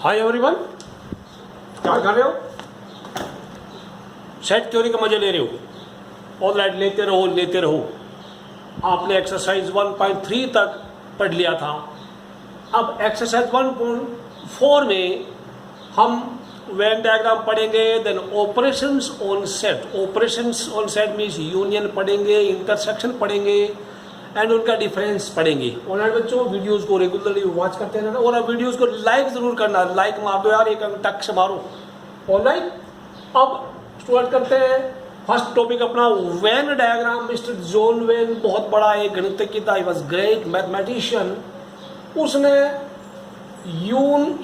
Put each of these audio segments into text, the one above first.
Hi everyone, क्या कर रहे हो? सेट थ्योरी का मजे ले रहे हो? ऑल राइट, लेते रहो। आपने एक्सरसाइज 1.3 तक पढ़ लिया था। अब एक्सरसाइज 1.4 में हम वेन डायग्राम पढ़ेंगे, then operations on set. Operations on set means union पढ़ेंगे, इंटरसेक्शन पढ़ेंगे एंड उनका डिफरेंस पढ़ेंगे। ऑनलाइन बच्चों, वीडियोस को रेगुलरली वॉच करते रहना और अब वीडियोस को लाइक जरूर करना। लाइक मार दो यार, एक टक से मारो। ऑनलाइन अब स्टार्ट करते हैं। फर्स्ट टॉपिक अपना Venn diagram. Mister John when बहुत बड़ा एक गणितज्ञ था, ही वाज ग्रेट मैथमेटिशियन। उसने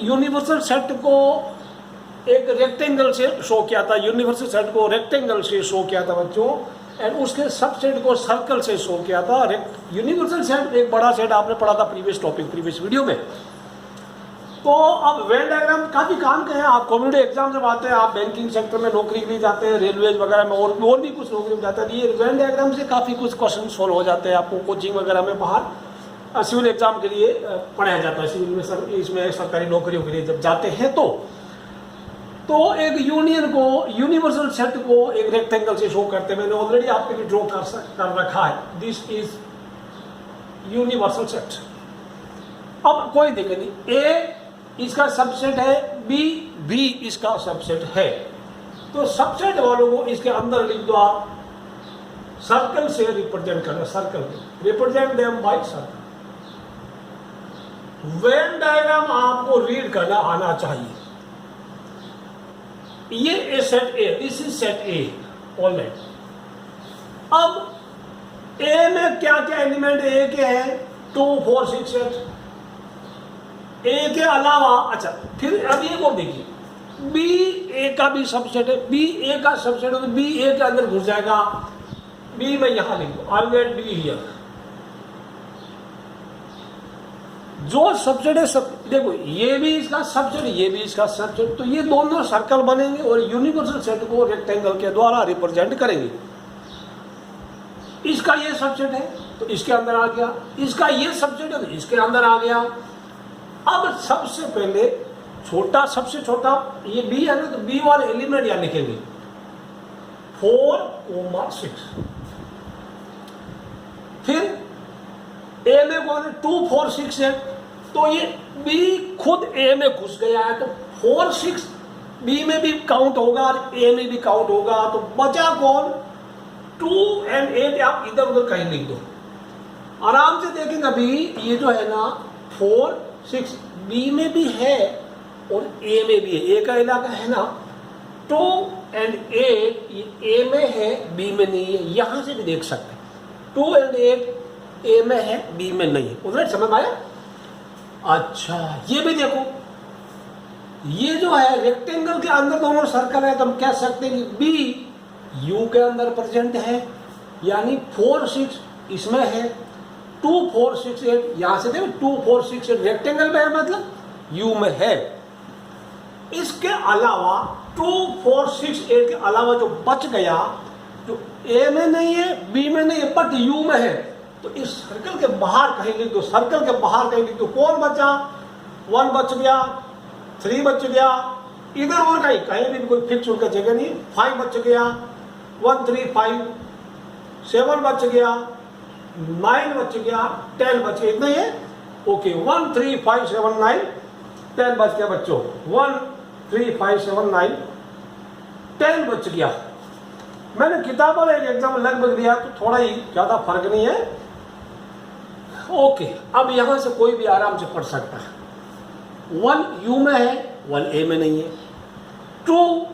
यूनिवर्सल सेट को एक रेक्टेंगल से शो किया था, यूनिवर्सल सेट को रेक्टेंगल से शो किया था बच्चों, एंड उसके सबसेट को सर्कल से शो किया था। यूनिवर्सल सेट एक बड़ा सेट आपने पढ़ा था प्रीवियस वीडियो में। तो अब वेन डायग्राम काफी काम के हैं। आप कॉम्पिटिटिव एग्जाम जब आते हैं, आप बैंकिंग सेक्टर में नौकरी के लिए जाते हैं, रेलवे वगैरह में और भी कुछ नौकरी में जाते हैं, ये वेन डायग्राम से काफी कुछ क्वेश्चन सोल्व हो जाते हैं। आपको कोचिंग वगैरह में बाहर सिविल एग्जाम के लिए पढ़ाया जाता है। सिविल में इसमें सरकारी नौकरियों के लिए जब जाते हैं तो एक यूनियन को, यूनिवर्सल सेट को एक रेक्टेंगल से शो करते हैं। मैंने ऑलरेडी आपके लिए ड्रॉ कर रखा है। This is universal set. अब कोई दिक्कत नहीं, ए इसका सबसेट है, बी इसका सबसेट है। तो सबसेट वालों को इसके अंदर लिख दो आप, सर्कल से रिप्रेजेंट करना। Circle represent them by circle. Venn diagram आपको रीड करना आना चाहिए। ये set A, this is set A. Alright, अब ए में क्या क्या एलिमेंट ए के हैं? 2, 4, 6, 8। ए के अलावा, अच्छा फिर अब ये को देखिए, बी ए का भी सबसेट है। बी ए का सबसेट है, बी ए के अंदर घुस जाएगा। बी में यहां लिख दो, आई गेट बी हियर। जो सबसेट है सब, देखो ये भी इसका सबसेट, ये भी इसका सबसेट, तो ये दोनों सर्कल बनेंगे और यूनिवर्सल सेट को रेक्टेंगल के द्वारा रिप्रेजेंट करेंगे। इसका ये सबसेट है तो इसके अंदर आ गया, इसका ये सबसेट है तो इसके अंदर आ गया। अब सबसे पहले छोटा, सबसे छोटा ये बी है ना, तो बी वाले एलिमेंट यहां लिखेंगे 4,6। फिर ए में कौन है? 2, 4, 6 है, तो ये बी खुद ए में घुस गया है, तो 4, 6 बी में भी काउंट होगा और ए में भी काउंट होगा। तो बचा कौन? 2 और 8 आप इधर उधर कहीं लिख दो, आराम से देखेंगे। अभी ये जो है ना 4, 6 बी में भी है और ए में भी है। ए का इलाका है ना 2 और 8, ये ए में है बी में नहीं है। यहां से भी देख सकते हैं 2 और 8 ए में है बी में नहीं है। उधर समझ आया? अच्छा, ये भी देखो, ये जो है रेक्टेंगल के अंदर दोनों सर्कल है, तो हम कह सकते हैं कि बी यू के अंदर प्रेजेंट है, यानी 4, 6 इसमें है, 2, 4, 6, 8 यहां से देखो 2, 4, 6, 8 रेक्टेंगल में है, मतलब यू में है। इसके अलावा 2, 4, 6, 8 के अलावा जो बच गया, जो ए में नहीं है, बी में नहीं है, बट यू में है, तो इस सर्कल के बाहर कहीं लिख दो। सर्कल के बाहर कहीं लिख दो। कौन बचा? 1 बच गया, 3 बच गया, इधर और कहीं भी कोई फिक्स उनका जगह नहीं। 5 बच गया, 1, 3, 5, 7 बच गया, 9 बच गया, 10 बच गया। इतना ही है। ओके, 1, 3, 5, 7, 9, 10 बच गया बच्चों। 1, 3, 5, 7, 9, 10 बच गया। मैंने किताब वाला एक एग्जाम लगभग दिया, तो थोड़ा ही ज्यादा फर्क नहीं है। ओके, अब यहां से कोई भी आराम से पढ़ सकता है। 1 यू में है, 1 ए में नहीं है। 2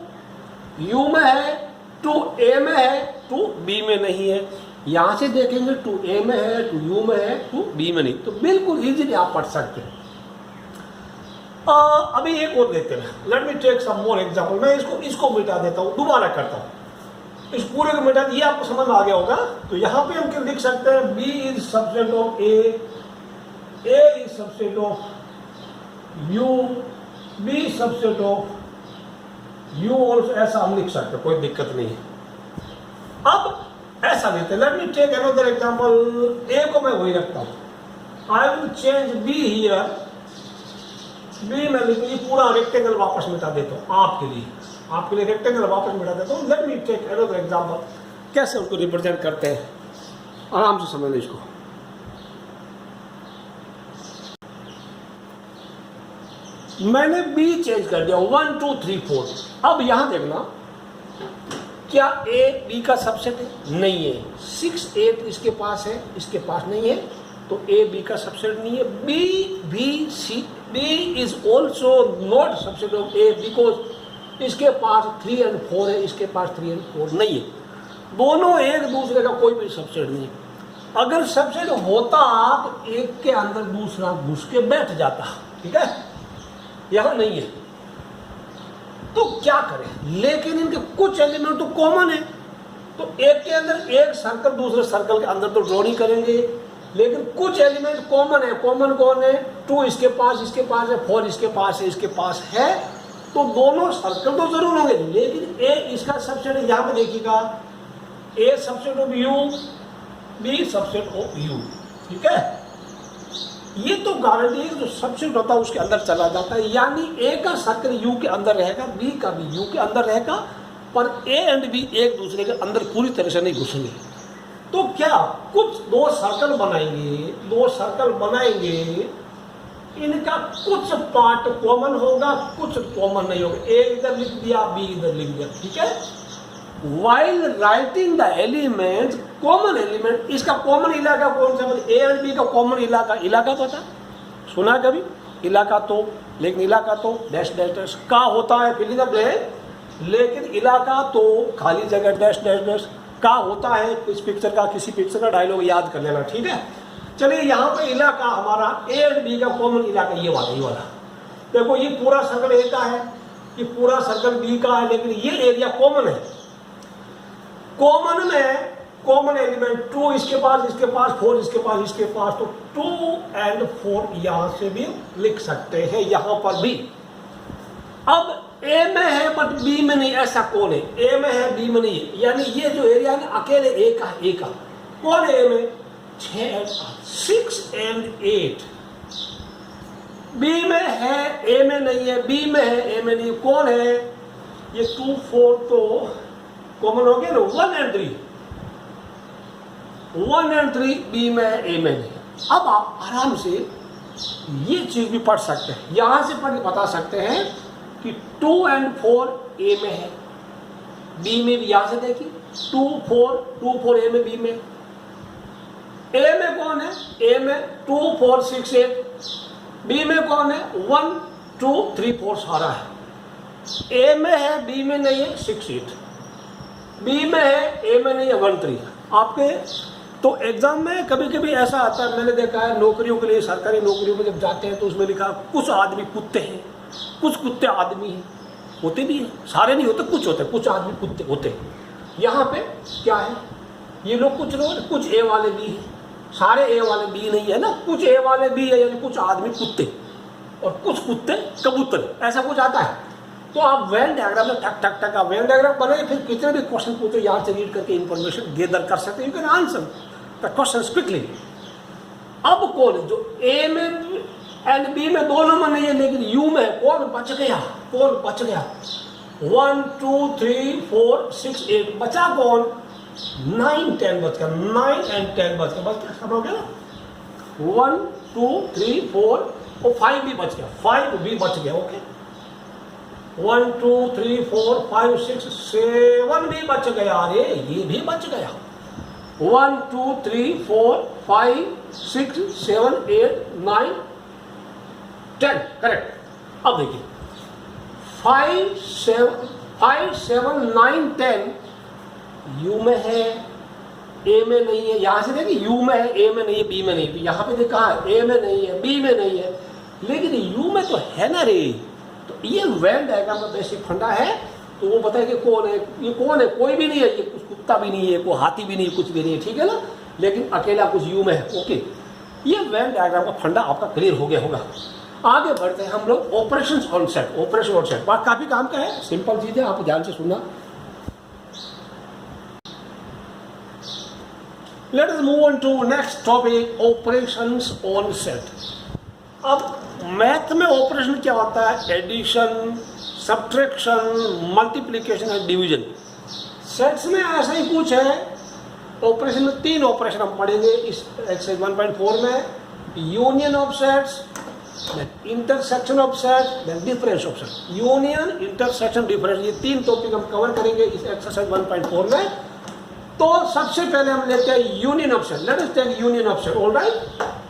यू में है, 2 ए में है, 2 बी में नहीं है। यहां से देखेंगे 2 ए में है, 2 यू में है, 2 बी में नहीं। तो बिल्कुल इजीली आप पढ़ सकते हैं। अभी एक और देते हैं। Let me take some more example. मैं इसको मिटा देता हूं, दोबारा करता हूं। इस पूरे को मिटा, ये आपको समझ में आ गया होगा। तो यहां पे हम क्या लिख सकते हैं? B is subset of A is subset of U, B subset of U also, ऐसा हम लिख सकते हैं, कोई दिक्कत नहीं है। अब ऐसा देते हैं। Let me take another example. A को मैं वही रखता हूं। I will change B here B में लिखिए पूरा रेक्टेंगल वापस मिटा देता हूँ आपके लिए रेक्टेंगल वापस मिटा देता हूँ। Let me take another example, कैसे उनको रिप्रेजेंट करते हैं, आराम से समझ लो इसको। मैंने बी चेंज कर दिया 1 2 3 4। अब यहां देखना, क्या ए बी का सबसेट है? नहीं है। 6 8 इसके पास है, इसके पास नहीं है, तो ए बी का सबसेट नहीं है। B is also not subset of A because इसके पास 3 और 4 है, इसके पास 3 और 4 नहीं है। दोनों एक दूसरे का कोई भी सबसेट नहीं है। अगर सबसेट होता तो एक के अंदर दूसरा घुस के बैठ जाता, ठीक है, यहां नहीं है, तो क्या करें? लेकिन इनके कुछ एलिमेंट तो कॉमन है, तो एक के अंदर एक सर्कल दूसरे सर्कल के अंदर तो ड्रॉ नहीं करेंगे, लेकिन कुछ एलिमेंट कॉमन है। कॉमन कौन है? 2 इसके पास है, 4 इसके पास है, इसके पास है, तो दोनों सर्कल तो जरूर होंगे। लेकिन ए इसका सबसेट यहां पे देखिएगा, A subset of U, B subset of U, ठीक है। ये तो गारंटी है, जो सबसेट होता है उसके अंदर चला जाता है, यानी ए का सर्कल यू के अंदर रहेगा, बी का भी यू के अंदर रहेगा, पर ए एंड बी एक दूसरे के अंदर पूरी तरह से नहीं घुसेंगे। तो क्या कुछ दो सर्कल बनाएंगे, इनका कुछ पार्ट कॉमन होगा, कुछ कॉमन नहीं होगा। ए इधर लिख दिया, बी इधर लिख दिया, ठीक है। While writing the elements, common element, इसका कॉमन इलाका कौन सा? ए एंड बी का कॉमन इलाका पता सुना कभी? इलाका तो, लेकिन इलाका तो डैश डैश डैश का होता है, फिल इन द ब्लैंक, लेकिन इलाका तो खाली जगह डैश डैश डैश का होता है। किसी पिक्चर का डायलॉग याद कर लेना, ठीक है। चलिए यहाँ पे इलाका हमारा ए एंड बी का कॉमन इलाका ये वाला देखो, ये पूरा सर्कल ए का है, ये पूरा सर्कल बी का है, लेकिन ये एरिया कॉमन है। कॉमन में कॉमन एलिमेंट 2 इसके पास 4 इसके पास, तो 2 और 4 यहां से भी लिख सकते हैं, यहां पर भी। अब ए में है बट बी में नहीं, ऐसा कौन है? ए में है, बी में नहीं है, यानी ये जो एरिया है अकेले ए का कौन है? ए में 6 और 8। बी में है, ए में नहीं है, बी में है, ए में नहीं, कौन है? ये 2 4 तो कॉमन हो गया ना। 1 और 3 बी में है, ए में नहीं। अब आप आराम से ये चीज भी पढ़ सकते हैं, यहां से पढ़ के बता सकते हैं कि 2 और 4 ए में है, बी में भी। यहां से देखिए 2 4 ए में, बी में। ए में कौन है? ए में 2 4 6 8। बी में कौन है? 1 2 3 4 सारा है। ए में है, बी में नहीं है, 6 8। बी में है, ए में नहीं है, 1 3। आपके तो एग्जाम में कभी कभी ऐसा आता है, मैंने देखा है नौकरियों के लिए, सरकारी नौकरियों में जब जाते हैं तो उसमें लिखा कुछ आदमी कुत्ते हैं, कुछ कुत्ते आदमी हैं, होते भी हैं, सारे नहीं होते, कुछ होते हैं, कुछ आदमी कुत्ते होते हैं। यहाँ पे क्या है? ये लोग कुछ ए वाले बी हैं, सारे ए वाले बी नहीं है ना, कुछ ए वाले बी है, यानी कुछ आदमी कुत्ते और कुछ कुत्ते कबूतर, ऐसा कुछ आता है। तो आप वेन डायग्राम में टक टक टक वेन डायग्राम बनाए, फिर कितने भी क्वेश्चन पूछे यहाँ से रीड करके इंफॉर्मेशन गैदर कर सकते हैं, you can answer the questions quickly. अब कौन जो ए में एंड बी में दोनों में नहीं है, लेकिन यू में कौन बच गया? 1 2 3 4 6 8 बचा कौन? 9 10 बच गया, 9 और 10 बच गया, सब हो गया ना। 1 2 3 4 और 5 भी बच गया, 5 भी बच गया, ओके। 1 2 3 4 5 6 7 भी बच गया, अरे ये भी बच गया। 1 2 3 4 5 6 7 8 9 10 करेक्ट। अब देखिए 5 7 9 10 यू में है, ए में नहीं है। यहां से देखिए यू में है, ए में नहीं है, बी में नहीं है। यहाँ पे देखा है ए में नहीं है, बी में नहीं है, लेकिन यू में तो है ना रे। तो ये वेन डायग्राम का बेसिक फंडा है। तो वो बताए कि कौन है, ये कौन है? कोई भी नहीं है, ये कुछ कुत्ता भी नहीं है, कोई हाथी भी नहीं है, कुछ भी नहीं है, ठीक है ना, लेकिन अकेला कुछ यू में है, ओके। ये वेन डायग्राम का फंडा आपका क्लियर हो गया होगा। आगे बढ़ते हैं हम लोग operations on set. Operation on set बात काफी काम का है, सिंपल चीज है, आप ध्यान से सुनना। Let us move on to next topic, operations on set. अब मैथ में ऑपरेशन क्या होता है? Addition, subtraction, multiplication and division. Sets में ऐसा ही कुछ है। ऑपरेशन में 3 ऑपरेशन हम पढ़ेंगे इस एक्सरसाइज 1.4 में। Union of sets, intersection of set, then difference of set. Union, intersection, difference, ये 3 टॉपिक हम कवर करेंगे इस एक्सरसाइज 1.4 में। तो सबसे पहले हम लेते हैं union of set. Let us take union of set. Alright,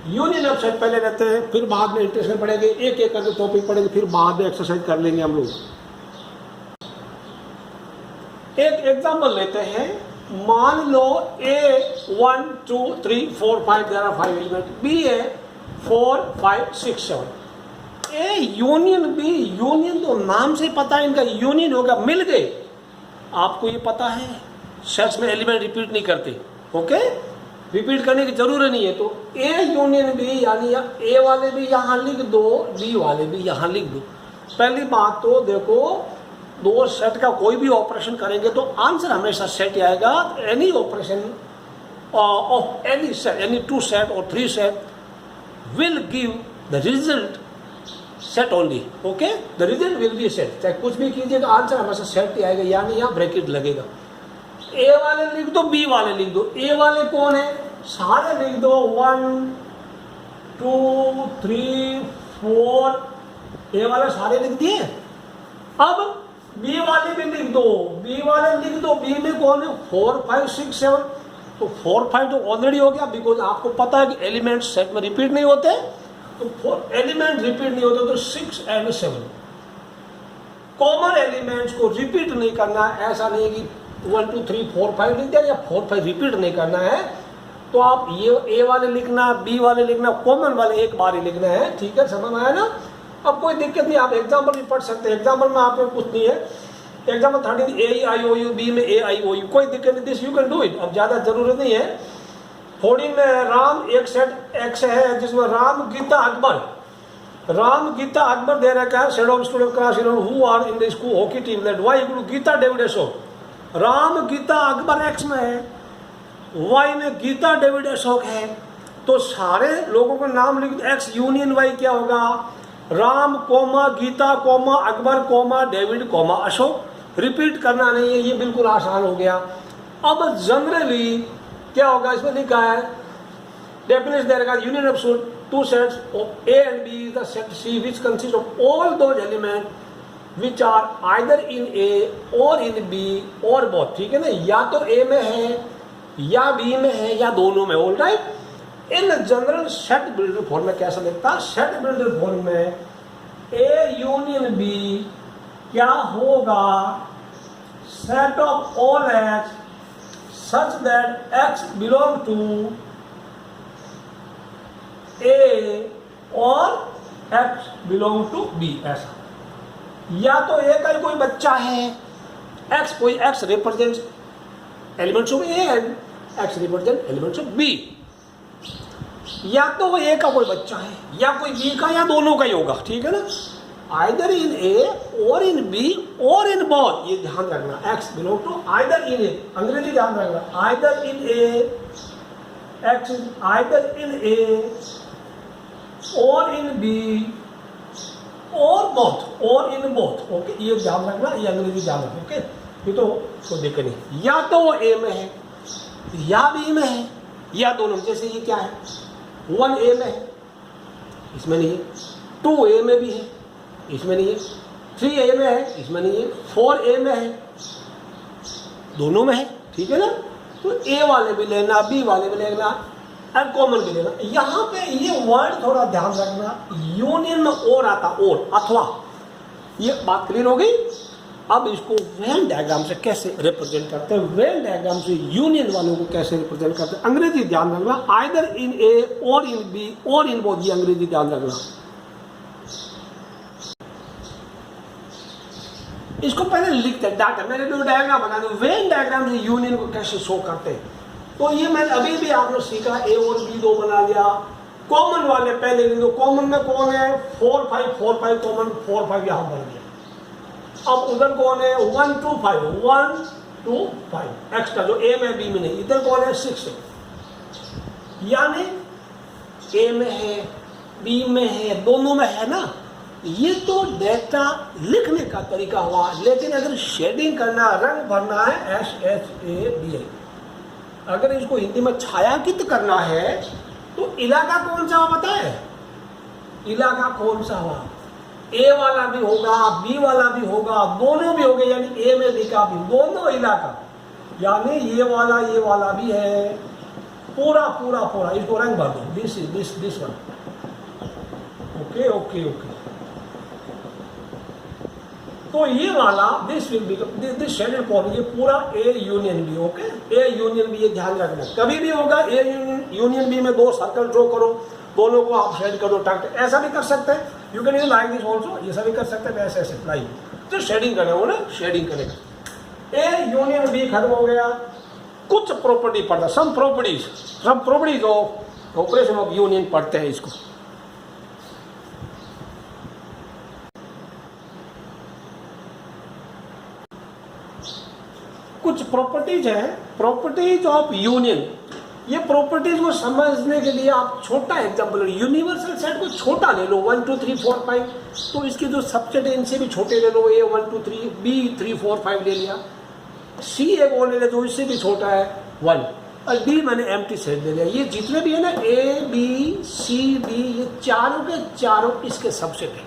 union of set पहले लेते हैं, फिर बाद में इंटरसेक्शन पढ़ेंगे, एक एक करके टॉपिक पढ़ेंगे, फिर बाद में एक्सरसाइज कर लेंगे हम लोग। एक एग्जांपल लेते हैं। मान लो A 1 2 3 4 5 there are 5 element, B है 4 5 6 7। ए यूनियन बी, यूनियन तो नाम से पता है इनका यूनियन होगा, मिल गए। आपको ये पता है सेट्स में एलिमेंट रिपीट नहीं करते, ओके, रिपीट करने की जरूरत नहीं है। तो ए यूनियन बी यानी ए वाले भी यहाँ लिख दो, बी वाले भी यहाँ लिख दो। पहली बात तो देखो, 2 सेट का कोई भी ऑपरेशन करेंगे तो आंसर हमेशा सेट ही आएगा। Any operation of any set, any 2 set और 3 set will give the result set only, okay, the result will be set। चाहे कुछ भी कीजिएगा आंसर हमेशा सेट ही आएगा, यानी यहाँ ब्रैकेट लगेगा। ए वाले लिख दो, बी वाले लिख दो। ए वाले कौन है? सारे लिख दो, 1 2 3 4, ए वाले सारे लिख दिए। अब बी वाले भी लिख दो, बी वाले लिख दो। बी में कौन है? 4 5 6 7। तो 4 5 तो ऑलरेडी हो गया, बिकॉज आपको पता है कि एलिमेंट सेट में रिपीट नहीं होते। तो 4 एलिमेंट रिपीट नहीं होते, तो 6 एंड 7 कॉमन एलिमेंट्स को रिपीट नहीं करना है। ऐसा नहीं कि 1 2 3 4 5 लिख दिया या 4 5 रिपीट नहीं करना है। तो आप ये ए वाले लिखना, बी वाले लिखना, कॉमन वाले एक बार ही लिखना है, ठीक है, समझ में आया ना? अब कोई दिक्कत नहीं, आप एग्जाम्पल भी पढ़ सकते हैं। एग्जाम्पल में आपको कुछ नहीं है। Example 13 A I O U, B में ए आई ओ यू, कोई दिक्कत नहीं, this you can do it. अब ज्यादा जरूरत नहीं है। 14 में राम एक सेट एक्स है जिसमें राम गीता अकबर, राम गीता अकबर दे रखा है। Set of student class who are in the school hockey team that Y equal to Geeta David Ashok. Ram Geeta Akbar X में है, वाई में गीता डेविड अशोक है। तो सारे लोगों का नाम लिख दो। एक्स यूनियन वाई क्या होगा? Ram comma Geeta comma Akbar comma David comma Ashok. Repeat करना नहीं है, ये बिल्कुल आसान हो गया। अब जनरली क्या होगा? इसमें लिखा है डेफिनेशन दे रखा है, union of 2 sets of A and B is the set C which consist of all those element which are either in A or in B और बोथ। ठीक है ना, या तो ए में है या बी में है या दोनों में। All right, in general set builder form में कैसा लिखता है? सेट बिल्डर फॉर्म में ए यूनियन बी क्या होगा? Set of all x such that X belong to A or X belong to be. ऐसा, या तो ए का कोई बच्चा है, एक्स कोई X represents elements of A and X represent elements of B, या तो वो ए का कोई बच्चा है या कोई बी का या दोनों का ही होगा। ठीक है ना, either in A or in B और इन बोथ, ये ध्यान रखना। X belong to either in A, अंग्रेजी ध्यान रखना, either in A, X either in A or in B और बोथ, और इन बोथ। ओके, ये ध्यान रखना, ये अंग्रेजी ध्यान रखना। ओके, ये तो कोई दिक्कत नहीं। या तो वो ए में है या बी में है या दोनों। जैसे ये क्या है, 1 ए में है, इसमें नहीं है। 2 ए में भी है, इसमें नहीं है। 3 ए में है, इसमें नहीं है। 4 ए में है, दोनों में है। ठीक है ना, तो ए वाले भी लेना, बी वाले भी लेना और कॉमन भी लेना। यहाँ पे ये वर्ड थोड़ा ध्यान रखना, यूनियन में और आता, और अथवा। ये बात क्लियर हो गई। अब इसको वेन डायग्राम से कैसे रिप्रेजेंट करते हैं, वेन डायग्राम से यूनियन वालों को कैसे रिप्रेजेंट करते हैं। अंग्रेजी ध्यान रखना, either in A or in B और इन बोथ, ये अंग्रेजी ध्यान रखना। इसको पहले लिखते हैं डाटा, मैंने जो डायग्राम बना दिया, वेन डायग्राम से यूनियन को कैसे शो करते हैं। तो ये मैंने अभी भी आपने सीखा, ए और बी 2 बना लिया। कॉमन वाले पहले लिख दो। कॉमन में कौन है? 4 5 4 5 कॉमन, 4 5 यहां बन गया। अब उधर कौन है? 1 2 5 1 2 5 एक्स्ट्रा, जो ए में बी में नहीं। इधर कौन है? 6 है, यानी ए में है बी में है, दोनों में है ना। ये तो डेटा लिखने का तरीका हुआ, लेकिन अगर शेडिंग करना, रंग भरना है, SHADI, अगर इसको हिंदी में छायांकित करना है तो इलाका कौन सा हुआ पता है? इलाका कौन सा हुआ? ए वाला भी होगा, बी वाला भी होगा, दोनों भी हो गए, यानी ए में लिखा भी दोनों इलाका, यानी ये वाला भी है, पूरा पूरा पूरा। इसको रंग भर दो, this one. Okay okay okay. तो ये वाला this will be this shaded column, ये पूरा A union B. Okay, A union B, ये ध्यान रखना। कभी भी होगा ए यूनियन बी में दो सर्कल ड्रॉ करो, दोनों को आप शेड कर दो, टक, ऐसा भी कर सकते हैं। You can use like this also, ये सब भी कर सकते हैं, ऐसे ऐसे लाइक। तो शेडिंग करना हो ना, शेडिंग करेगा। ए यूनियन बी खत्म हो गया। कुछ प्रॉपर्टी पढ़ता, some properties of operation of union पढ़ते हैं इसको। कुछ प्रॉपर्टीज है, प्रॉपर्टीज ऑफ यूनियन। ये प्रॉपर्टीज को समझने के लिए आप छोटा एग्जांपल, यूनिवर्सल सेट को छोटा ले लो, 1 2 3 4 5, तो इसके जो सबसेट है इनसे भी छोटे ले लो, ए 1 2 3, बी 3 4 5 ले लिया, सी एक और ले लिया जो इससे भी छोटा है 1, और डी मैंने एम्प्टी सेट ले लिया। ये जितने भी है ना, ए बी सी डी, ये चारों के चारों इसके सबसेट है,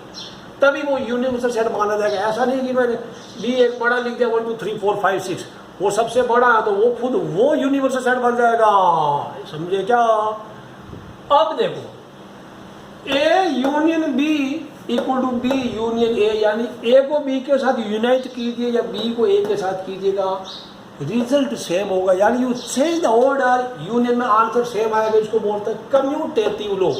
तभी वो यूनिवर्सल सेट माना जाएगा। ऐसा नहीं कि मैंने बी एक बड़ा लिख दिया 1 2 3 4 5 6, वो सबसे बड़ा है तो वो खुद वो यूनिवर्सल सेट बन जाएगा, समझे क्या? अब देखो, A union B equal to B union A, यानी ए को बी के साथ यूनाइट कीजिए या बी को ए के साथ कीजिएगा, रिजल्ट सेम होगा। यानी you change the order, union में आंसर सेम आएगा। इसको बोलते हैं कम्यूटेटिव लॉ।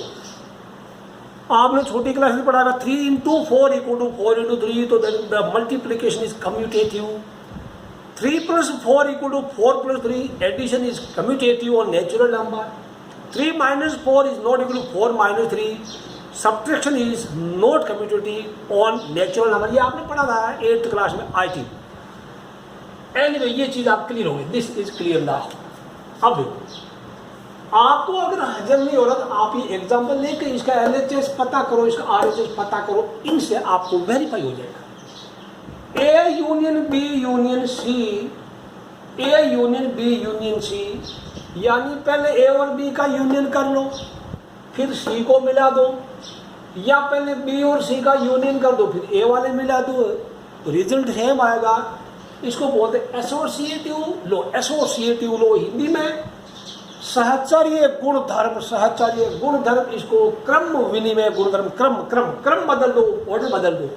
आपने छोटी क्लास में पढ़ा था 3 into 4 इक्वल टू 4 into 3, तो the multiplication is commutative. 3 plus 4 equal to 4 plus 3, addition is commutative on natural number. 3 minus 4 is not equal to 4 minus 3, subtraction is not commutative on natural number. ये आपने पढ़ा था 8th class में IT। Anyway, ये चीज आप clear हो गई, दिस इज क्लियर नाउ। अब देखो, आपको अगर हजम नहीं हो रहा तो आप ये एग्जाम्पल लेके इसका LHS पता करो, इसका RHS पता करो, इनसे आपको वेरीफाई हो जाएगा। A union B union C, A union B union C, यानी पहले ए और बी का यूनियन कर लो, फिर सी को मिला दो, या पहले बी और सी का यूनियन कर दो, फिर ए वाले मिला दो, रिजल्ट सेम आएगा। इसको बोलते हैं associative law. Associative law Hindi में सहचर्य गुणधर्म, सहचर्य गुणधर्म, इसको क्रम विनिमय गुणधर्म, क्रम बदल दो, ऑर्डर बदल दो।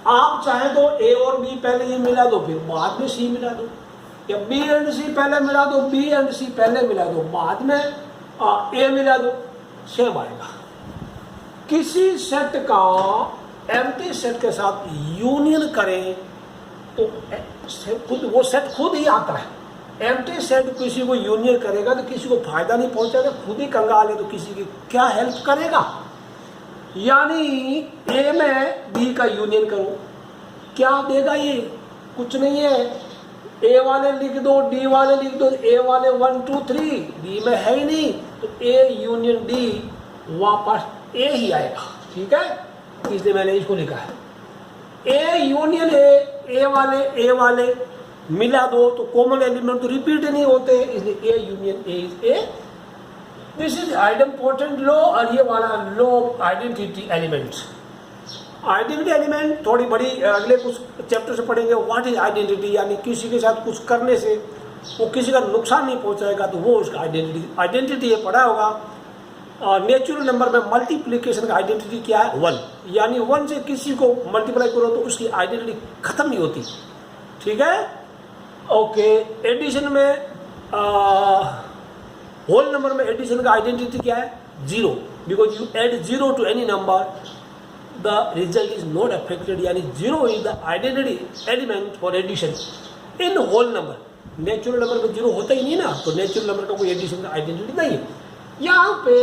आप चाहे तो ए और बी पहले ये मिला दो, फिर बाद में सी मिला दो, या बी एंड सी पहले मिला दो, बी एंड सी पहले मिला दो, बाद में ए मिला दो, सेम आएगा। किसी सेट का एम्प्टी सेट के साथ यूनियन करें तो खुद वो सेट खुद ही आता है। एम्प्टी सेट किसी को यूनियन करेगा तो किसी को फायदा नहीं पहुंचेगा, खुद ही कंगाल है तो किसी की क्या हेल्प करेगा। यानी ए में बी का यूनियन करो, क्या देगा? ये कुछ नहीं है, ए वाले लिख दो, डी वाले लिख दो, ए वाले 1 2 3, डी में है ही नहीं, तो ए यूनियन डी वापस ए ही आएगा, ठीक है? इसलिए मैंने इसको लिखा है ए यूनियन ए वाले मिला दो तो कॉमन एलिमेंट तो रिपीट नहीं होते, इसलिए A union A is a. This is identity law, और ये वाला law identity elements. Identity element थोड़ी बड़ी अगले कुछ चैप्टर से पढ़ेंगे। व्हाट इज आइडेंटिटी, यानी किसी के साथ कुछ करने से वो किसी का नुकसान नहीं पहुंचाएगा तो वो उसका आइडेंटिटी ये पढ़ा होगा। नेचुरल नंबर में मल्टीप्लिकेशन का आइडेंटिटी क्या है? 1, यानी 1 से किसी को मल्टीप्लाई करो तो उसकी आइडेंटिटी खत्म नहीं होती, ठीक है? ओके। एडिशन में होल नंबर में एडिशन का आइडेंटिटी क्या है? 0, because you add 0 to any number the result is not affected, यानी 0 is the identity element for addition in whole number. Natural number में 0 होता ही नहीं ना, तो नेचुरल नंबर का कोई एडिशन का आइडेंटिटी नहीं है। यहाँ पे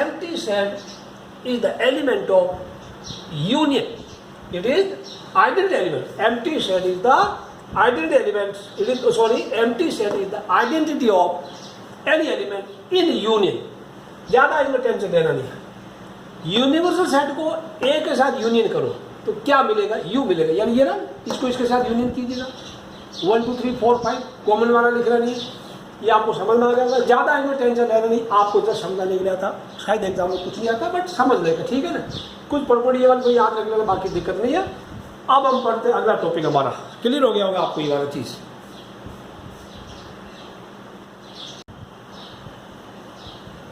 empty set is the element of union, it is identity element. Empty set is the identity elements, it is empty set is the identity of any element in union। ज्यादा इसमें tension लेना नहीं है। Universal set को ए के साथ union करो तो क्या मिलेगा, यू मिलेगा, यानी ये ना इसको इसके साथ यूनियन कीजिएगा। 1 2 3 4 5 कॉमन वाला लिख रहा नहीं, ये आपको समझ में आ गया। ज़्यादा इसमें टेंशन रहना नहीं, आपको इतना समझा नहीं गया था, शायद एग्जाम में कुछ नहीं आता बट समझ लेगा, ठीक है ना। कुछ प्रॉपर्टी को याद रखने में बाकी दिक्कत नहीं है। अब हम पढ़ते हैं अगला टॉपिक, हमारा क्लियर हो गया होगा आपको ये वाला चीज़।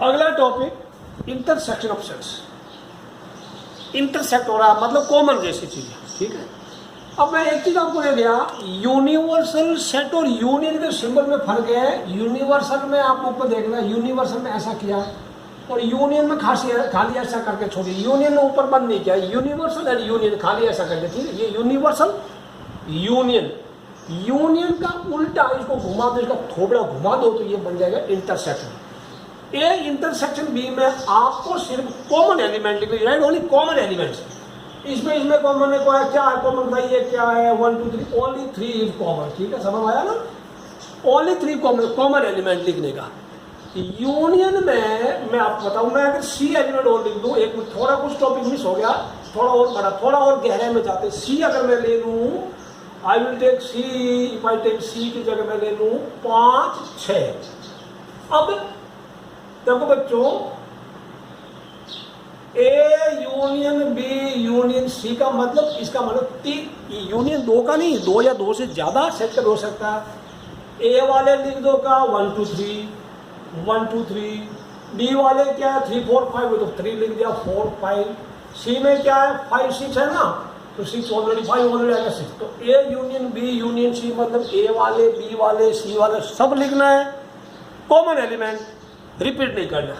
अगला topic intersection of sets. Intersect हो रहा है मतलब कॉमन जैसी चीज़ है, ठीक है। अब मैं एक चीज़ आपको दे दिया, यूनिवर्सल सेट और यूनियन के सिंबल में फर्क है। यूनिवर्सल में आप ऊपर देखना, यूनिवर्सल में ऐसा किया है और यूनियन में खाली ऐसा करके छोड़िए। यूनियन में ऊपर बंद नहीं किया, यूनिवर्सल एंड यूनियन खाली ऐसा करके, ठीक है। ये यूनिवर्सल यूनियन, यूनियन का उल्टा इसको घुमा दो, इसका थोबड़ा घुमा दो तो ये बन जाएगा इंटरसेक्शन। ए इंटरसेक्शन बी में आपको सिर्फ कॉमन एलिमेंट लिखना, राइट, ओनली कॉमन एलिमेंट्स। इसमें कॉमन है, क्या है कॉमन भाई, ये क्या है 1 2 3, ओनली 3 इज कॉमन, ठीक है, समझ आया ना। ओनली 3 कॉमन एलिमेंट लिखने का। यूनियन में मैं आपको बताऊं, मैं अगर सी एलिमेंट और लिख दूं, एक थोड़ा कुछ टॉपिक मिस हो गया, थोड़ा और बड़ा, थोड़ा और गहरे में जाते। सी अगर मैं ले लूं, I will take C, if I take C की जगह मैं ले लूं 5 6। अब देखो बच्चों, A union B union C का मतलब, इसका मतलब 3 यूनियन 2 का नहीं, 2 या 2 से ज्यादा सेट कर हो सकता है। ए वाले लिख दो का 1 2 3 1 2 3, बी वाले क्या है 3 4 5, तो 3 लिख दिया 4 5, सी में क्या है 5 6 है ना, तो 6 ऑलरेडी 5 ऑलरेडी आएगा 6। तो A union B union C मतलब ए वाले बी वाले सी वाले सब लिखना है, कॉमन एलिमेंट, रिपीट नहीं करना,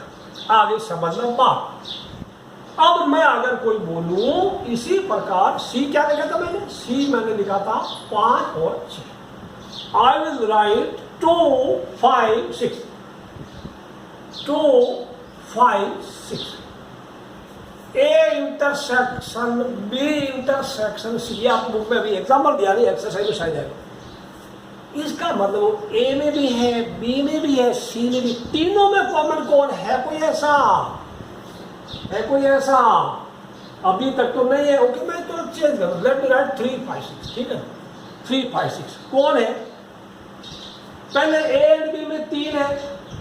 आगे समझना बात। अब मैं अगर कोई बोलूं इसी प्रकार, सी क्या लिखा था मैंने, सी मैंने लिखा था 5 और 6। I will write 2 5 6, 2 5 6, A intersection B intersection C. आप बुक में भी एग्जाम्पल दिया नहीं, एक्सरसाइज में शायद है। इसका मतलब ए में भी है, बी में भी है, सी में भी, तीनों में कॉमन कौन है, कोई ऐसा है, कोई ऐसा अभी तक तो नहीं है। ओके, मैं तो चेंज करूँ, लेट मी राइट 3 5 6, ठीक है, 3 5 6 कौन है। पहले ए एंड बी में 3 है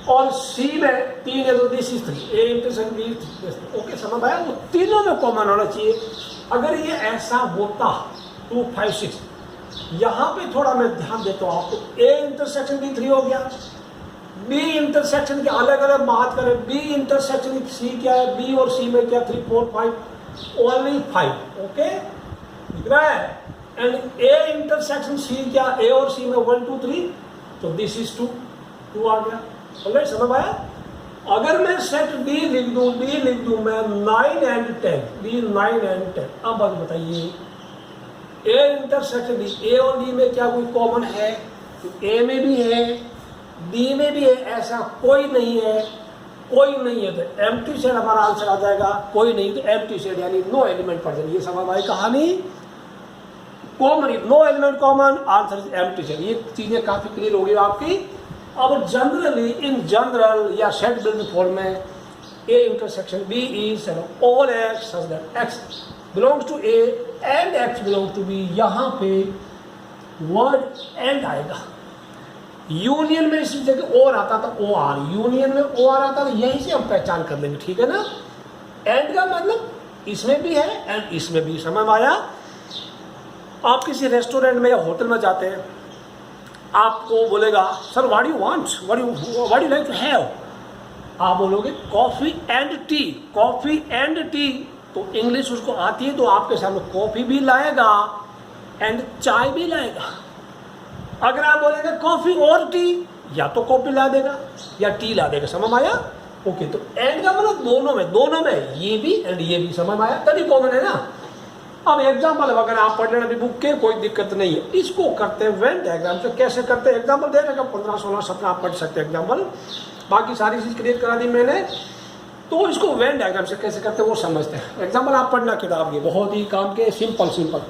और सी में 3 है, तो this is 3, A intersection B. Okay, समझ आया, वो तीनों में कॉमन होना चाहिए। अगर ये ऐसा होता 2 5 6, यहां पे थोड़ा मैं ध्यान देता हूं आपको, ए इंटरसेक्शन बी 3 हो गया, बी इंटरसेक्शन के अलग अलग बात करें, बी इंटरसेक्शन सी क्या है, बी और सी में क्या 3 4 5, ओनली 5, ओके दिख रहा है। एंड ए इंटरसेक्शन सी क्या, ए और सी में 1 2 3, तो दिस इज 2 आ गया, ऑलराइट, समझ आया। अगर मैं सेट बी लिख दूं मैं 9 एंड 10, बी 9 एंड 10। अब बात बताइए, ए इंटरसेक्शन बी, ए और डी में क्या कोई कॉमन है, तो ए में भी है, बी में भी है, ऐसा कोई नहीं है, कोई नहीं है, तो एम्प्टी सेट हमारा आंसर आ जाएगा। कोई नहीं तो एम्प्टी सेट यानी नो एलिमेंट पड़ जाएगी। ये सब हमारी कहानी common, no element common, answer is empty set. ये चीजें काफी क्लियर होगी आपकी। अब जनरली इन जनरल या सेट बिल्ड फॉर्म में A intersection B is all x such that x belongs to A and x belongs to B. यहां पे वर्ड एंड आएगा। यूनियन में इस जगह और आता था ओ आर, यूनियन में ओ आर आता था, यहीं से हम पहचान कर लेंगे, ठीक है ना। एंड का मतलब इसमें भी है एंड इसमें भी, समझ में आया। आप किसी रेस्टोरेंट में या होटल में जाते हैं, आपको बोलेगा sir what you want, what you like to have, आप बोलोगे coffee and tea, coffee and tea, तो इंग्लिश उसको आती है तो आपके सामने कॉफी भी लाएगा एंड चाय भी लाएगा। अगर आप बोलेंगे कॉफी और टी, या तो कॉफी ला देगा या टी ला देगा, समझ आया। ओके, तो एंड का मतलब दोनों में ये भी एंड ये भी, समझ आया, तभी कॉमन है ना। अब एग्जाम्पल अगर आप पढ़ लेना भी बुक के, कोई दिक्कत नहीं है। इसको करते हैं वेन डायग्राम से। कैसे करते हैं एग्जाम्पल दे रहे 15 16 17 आप पढ़ सकते हैं एग्जाम्पल, बाकी सारी चीज क्लियर करा दी मैंने। तो इसको वेन डायग्राम से कैसे करते हैं वो समझते हैं। एग्जाम्पल आप पढ़ना किताब की, बहुत ही काम के, simple.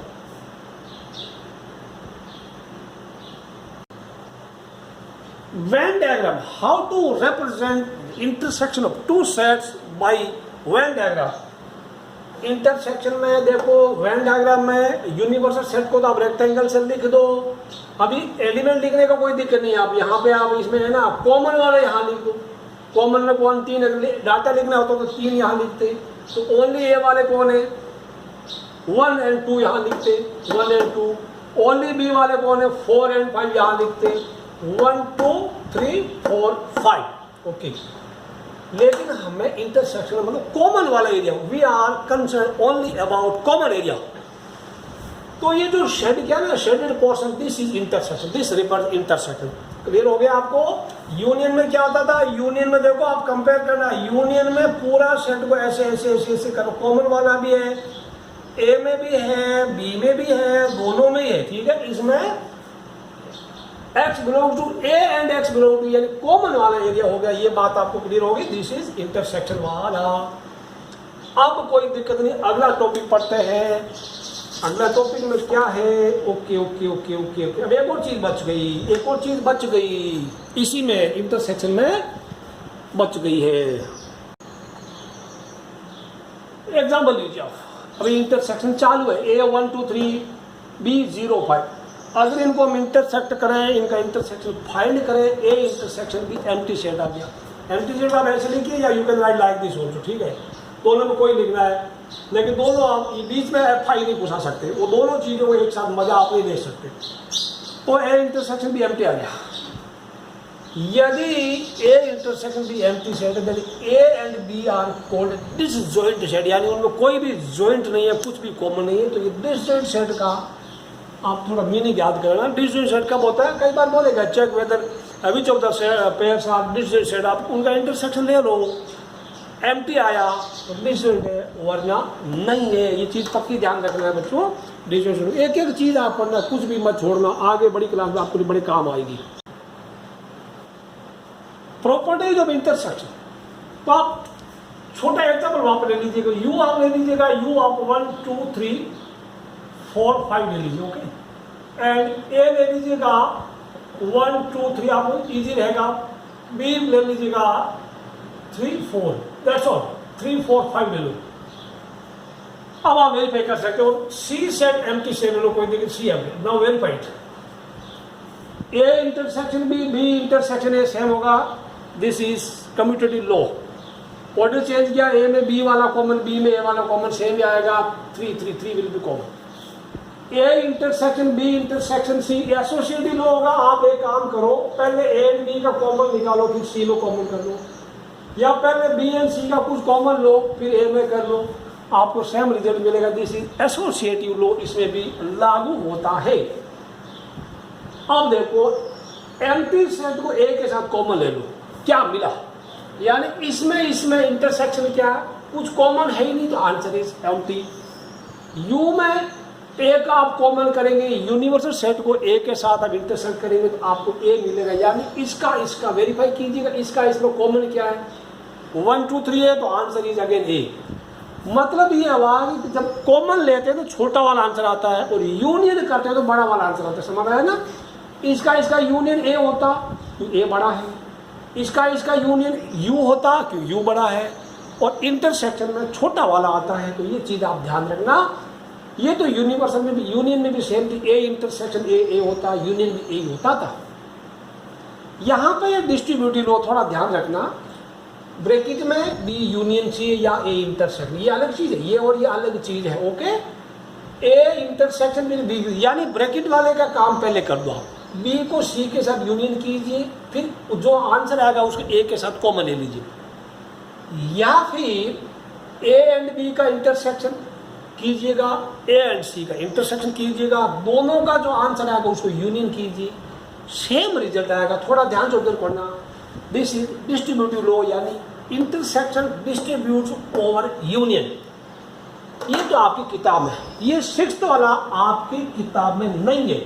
Venn diagram, how to represent intersection of two sets by Venn diagram। Intersection में देखो वेन डायग्राम में यूनिवर्सल सेट को तो आप रेक्टेंगल से लिख दो। अभी एलिमेंट लिखने का कोई दिक्कत नहीं है, आप यहाँ पे आप इसमें है ना कॉमन वाला यहाँ लिख दो। कॉमन में कौन 3 डाटा लिखना होता तो 3 यहाँ लिखते, तो ओनली ए वाले कौन है 1 और 2 यहाँ लिखते 1 और 2। ओनली बी वाले कौन है 4 और 5 यहाँ लिखते 1 2 3 4 5। ओके, लेकिन हमें इंटरसेक्शन मतलब कॉमन वाला area, we are concern only about common area. तो ये जो शेड क्या ना shaded portion, this is intersection, this refers intersection. Clear हो गया आपको? यूनियन में क्या होता था, यूनियन में देखो आप कंपेयर करना, यूनियन में पूरा सेट को ऐसे ऐसे ऐसे ऐसे करो, कॉमन वाला भी है, ए में भी है, बी में भी है, दोनों में ही है, ठीक है। इसमें x belong to A and x belong to, यानी कॉमन वाला एरिया हो गया। ये बात आपको क्लियर होगी, दिस इज इंटरसेक्शन वाला। अब कोई दिक्कत नहीं, अगला टॉपिक पढ़ते हैं। अगला टॉपिक में क्या है, okay okay okay okay okay. अब एक और चीज बच गई, एक और चीज बच गई, इसी में इंटरसेक्शन में बच गई है। एग्जाम्पल लीजिए आप, अभी इंटरसेक्शन चालू है, ए 1 2 3 बी 0 5। अगर इनको हम इंटरसेक्ट करें, इनका इंटरसेक्शन फाइंड करें, ए इंटरसेक्शन भी एम्प्टी सेट आ गया। एम्प्टी सेट आप ऐसे लिखिए या you can write like this also, ठीक है। दोनों में कोई लिखना है, लेकिन दोनों आप बीच में एफ आई नहीं घुसा सकते, वो दोनों चीज़ों को एक साथ मजा आप नहीं दे सकते। तो ए इंटरसेक्शन भी एम्प्टी आ गया। यदि ए इंटरसेक्शन भी एम्प्टी सेट है, A and B are called disjoint set, यानी उनमें कोई भी जॉइंट नहीं है, कुछ भी कॉमन नहीं है। तो ये डिसजॉइंट सेट का आप थोड़ा मीनिंग याद करना। डिसजॉइंट सेट कब होता है, कई बार बोलेगा check whether which of the pairs are disjoint set, आप उनका इंटरसेक्शन ले लो, एम्प्टी आया तो डिसजॉइंट है, वरना नहीं है। ये चीज़ पक्की ध्यान रखना है बच्चों, डिसजॉइंट एक एक चीज़ आप पढ़ना, कुछ भी मत छोड़ना, आगे बड़ी क्लास में आपको बड़े काम आएगी। प्रॉपर्टीज ऑफ इंटरसेक्शन, तो आप छोटा एग्जाम्पल वहां पर ले लीजिएगा, यू आप ले लीजिएगा, यू आप 1 2 3 4 5 ले लीजिए, ओके। एंड ए ले लीजिएगा 1 2 3, आपको इजी रहेगा। बी ले लीजिएगा 3 4, दैट्स ऑल, 3 4 5 ले लो। अब आप वेरीफाई कर सकते हो, सी सेट एम्प्टी सेट ले लो, कोई दिक्कत, C empty. Now verified, A intersection B intersection A same होगा, this is commutative law. Order change किया, ए में बी वाला कॉमन, बी में ए वाला कॉमन, सेम ही आएगा, 3 3 3 will be common. A intersection B intersection C associative law होगा। आप एक काम करो, पहले ए एंड बी का कॉमन निकालो, फिर सी में कॉमन कर लो, या पहले बी एंड सी का कुछ कॉमन लो, फिर ए में कर लो, आपको सेम रिजल्ट मिलेगा। दिस इज एसोसिएटिव लॉ, इसमें भी लागू होता है। अब देखो, एम्प्टी सेट को ए के साथ कॉमन ले लो, क्या मिला, यानी इसमें इंटरसेक्शन क्या है, कुछ कॉमन है ही नहीं, तो आंसर इज एम्प्टी। यू में ए का आप कॉमन करेंगे, यूनिवर्सल सेट को ए के साथ आप इंटरसेक्ट करेंगे तो आपको ए मिलेगा, यानी इसका वेरीफाई कीजिएगा, इसमें कॉमन क्या है, 1 2 3 है, तो आंसर इज अगेन ए। मतलब ये हुआ कि जब कॉमन लेते हैं तो छोटा वाला आंसर आता है, और यूनियन करते हैं तो बड़ा वाला आंसर आता है। समझ आया ना? इसका यूनियन ए होता तो ए बड़ा है, इसका यूनियन यू होता क्यों यू बड़ा है, और इंटरसेक्शन में छोटा वाला आता है। तो ये चीज़ आप ध्यान रखना। ये तो यूनिवर्सल में भी, यूनियन में भी सेम थी, ए इंटरसेक्शन ए होता, यूनियन भी ए होता था। यहाँ पे ये डिस्ट्रीब्यूटिव लॉ थोड़ा ध्यान रखना, ब्रैकेट में बी यूनियन सी या ए इंटरसेक्शन, ये अलग चीज़ है, ये और ये अलग चीज़ है, ओके। ए इंटरसेक्शन में बी, यानी ब्रैकेट वाले का काम पहले कर दो आप, बी को सी के साथ यूनियन कीजिए, फिर जो आंसर आएगा उसको ए के साथ कॉमन ले लीजिए, या फिर ए एंड बी का इंटरसेक्शन कीजिएगा, ए एंड सी का इंटरसेक्शन कीजिएगा, दोनों का जो आंसर आएगा उसको यूनियन कीजिए, सेम रिजल्ट आएगा। थोड़ा ध्यान से उधर पढ़ना। दिस इज डिस्ट्रीब्यूटिव लॉ, यानी इंटरसेक्शन डिस्ट्रीब्यूट्स ओवर यूनियन। ये तो आपकी किताब में, ये 6th वाला आपकी किताब में नहीं है।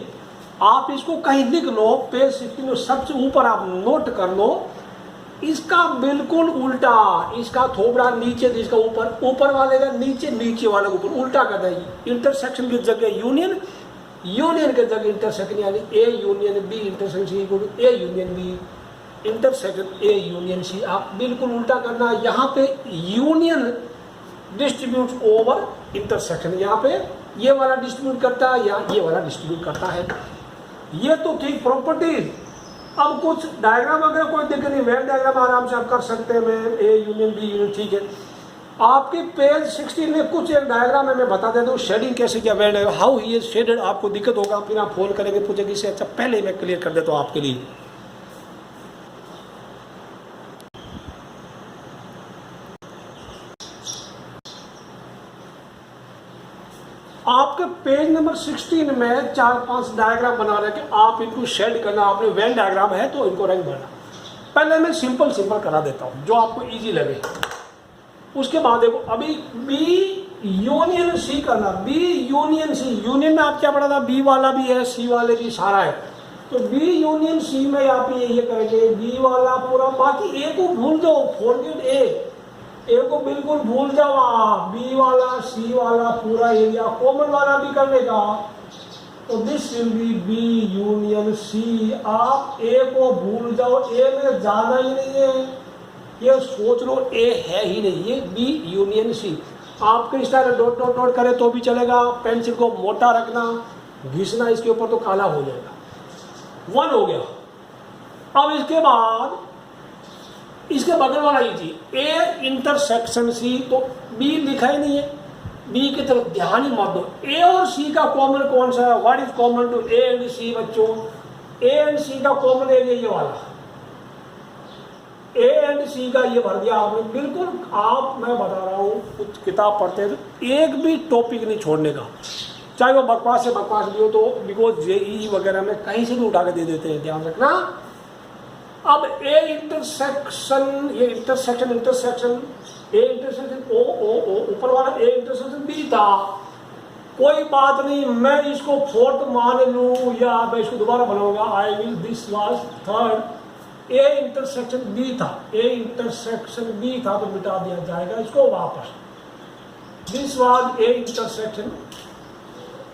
आप इसको कहीं लिख लो, पेज 16 में सबसे ऊपर आप नोट कर लो, इसका बिल्कुल उल्टा, इसका थोबड़ा नीचे, इसका ऊपर वाले का नीचे, नीचे वाले का ऊपर, उल्टा कर देंगे। इंटरसेक्शन की जगह यूनियन, यूनियन की जगह इंटरसेक्शन, यानी A union B intersection A union B intersection A union C. आप बिल्कुल उल्टा करना। यहाँ पे यूनियन डिस्ट्रीब्यूट ओवर इंटरसेक्शन। यहाँ पे ये वाला डिस्ट्रीब्यूट करता है या ये वाला डिस्ट्रीब्यूट करता है। ये तो ठीक प्रॉपर्टीज। अब कुछ डायग्राम अगर कोई दिक्कत नहीं, वेन डायग्राम आराम से आप कर सकते हैं। मैं ए यूनियन बी यूनियन, ठीक है। आपके पेज 16 में कुछ एक डायग्राम है, मैं बता देता हूँ शेडिंग कैसे किया, Venn diagram how he is shaded. आपको दिक्कत होगा फिर आप फोन करेंगे पूछेंगे इससे अच्छा पहले मैं क्लियर कर देता हूँ आपके लिए। आपके पेज नंबर 16 में 4-5 डायग्राम बना रहे कि आप इनको शेड करना, आपने वेन डायग्राम है तो इनको रंग भरना। पहले मैं सिंपल करा देता हूँ जो आपको इजी लगे। उसके बाद देखो अभी बी यूनियन सी करना, बी यूनियन सी। यूनियन में आप क्या पढ़ा था, बी वाला भी है सी वाले भी सारा है। तो बी यूनियन सी में आप ये करेंगे बी वाला पूरा, बाकी ए को भूल जाओ, फॉरगेट ए को बिल्कुल भूल जाओ आप। बी वाला सी वाला पूरा एरिया कॉमन वाला भी करने का। तो this will be union C. आप ए को भूल जाओ, ए में जाना ही नहीं है, ये सोच लो ए है ही नहीं, ये बी यूनियन सी। आपके इस तरह डॉट डॉट डॉट करे तो भी चलेगा, पेंसिल को मोटा रखना, घिसना इसके ऊपर तो काला हो जाएगा। 1 हो गया। अब इसके बाद इसके बगल वाला ही चीज ए इंटरसेक्शन सी, तो बी लिखा ही नहीं है, बी की तरफ ध्यान ही मत दो। ए और सी का कॉमन कौन सा है, what is common to A and C बच्चों? ए एंड सी का कॉमन एरिया ये वाला, ए एंड सी का ये भर दिया आपने बिल्कुल। आप मैं बता रहा हूँ कुछ किताब पढ़ते हैं तो एक भी टॉपिक नहीं छोड़ने का, चाहे वो बकवास से बकवास भी हो, तो बिकॉज जेई वगैरह में कहीं से भी उठा के दे देते हैं, ध्यान रखना। अब ए इंटरसेक्शन, ये इंटरसेक्शन ए इंटरसेक्शन ओ ओ ओ ऊपर वाला ए इंटरसेक्शन बी था, कोई बात नहीं, मैं इसको 4th मान लूँ या मैं इसको दोबारा बनाऊंगा। I will this was 3rd। A intersection B था, ए इंटरसेक्शन बी था तो मिटा दिया जाएगा इसको वापस। दिस वाज ए इंटरसेक्शन,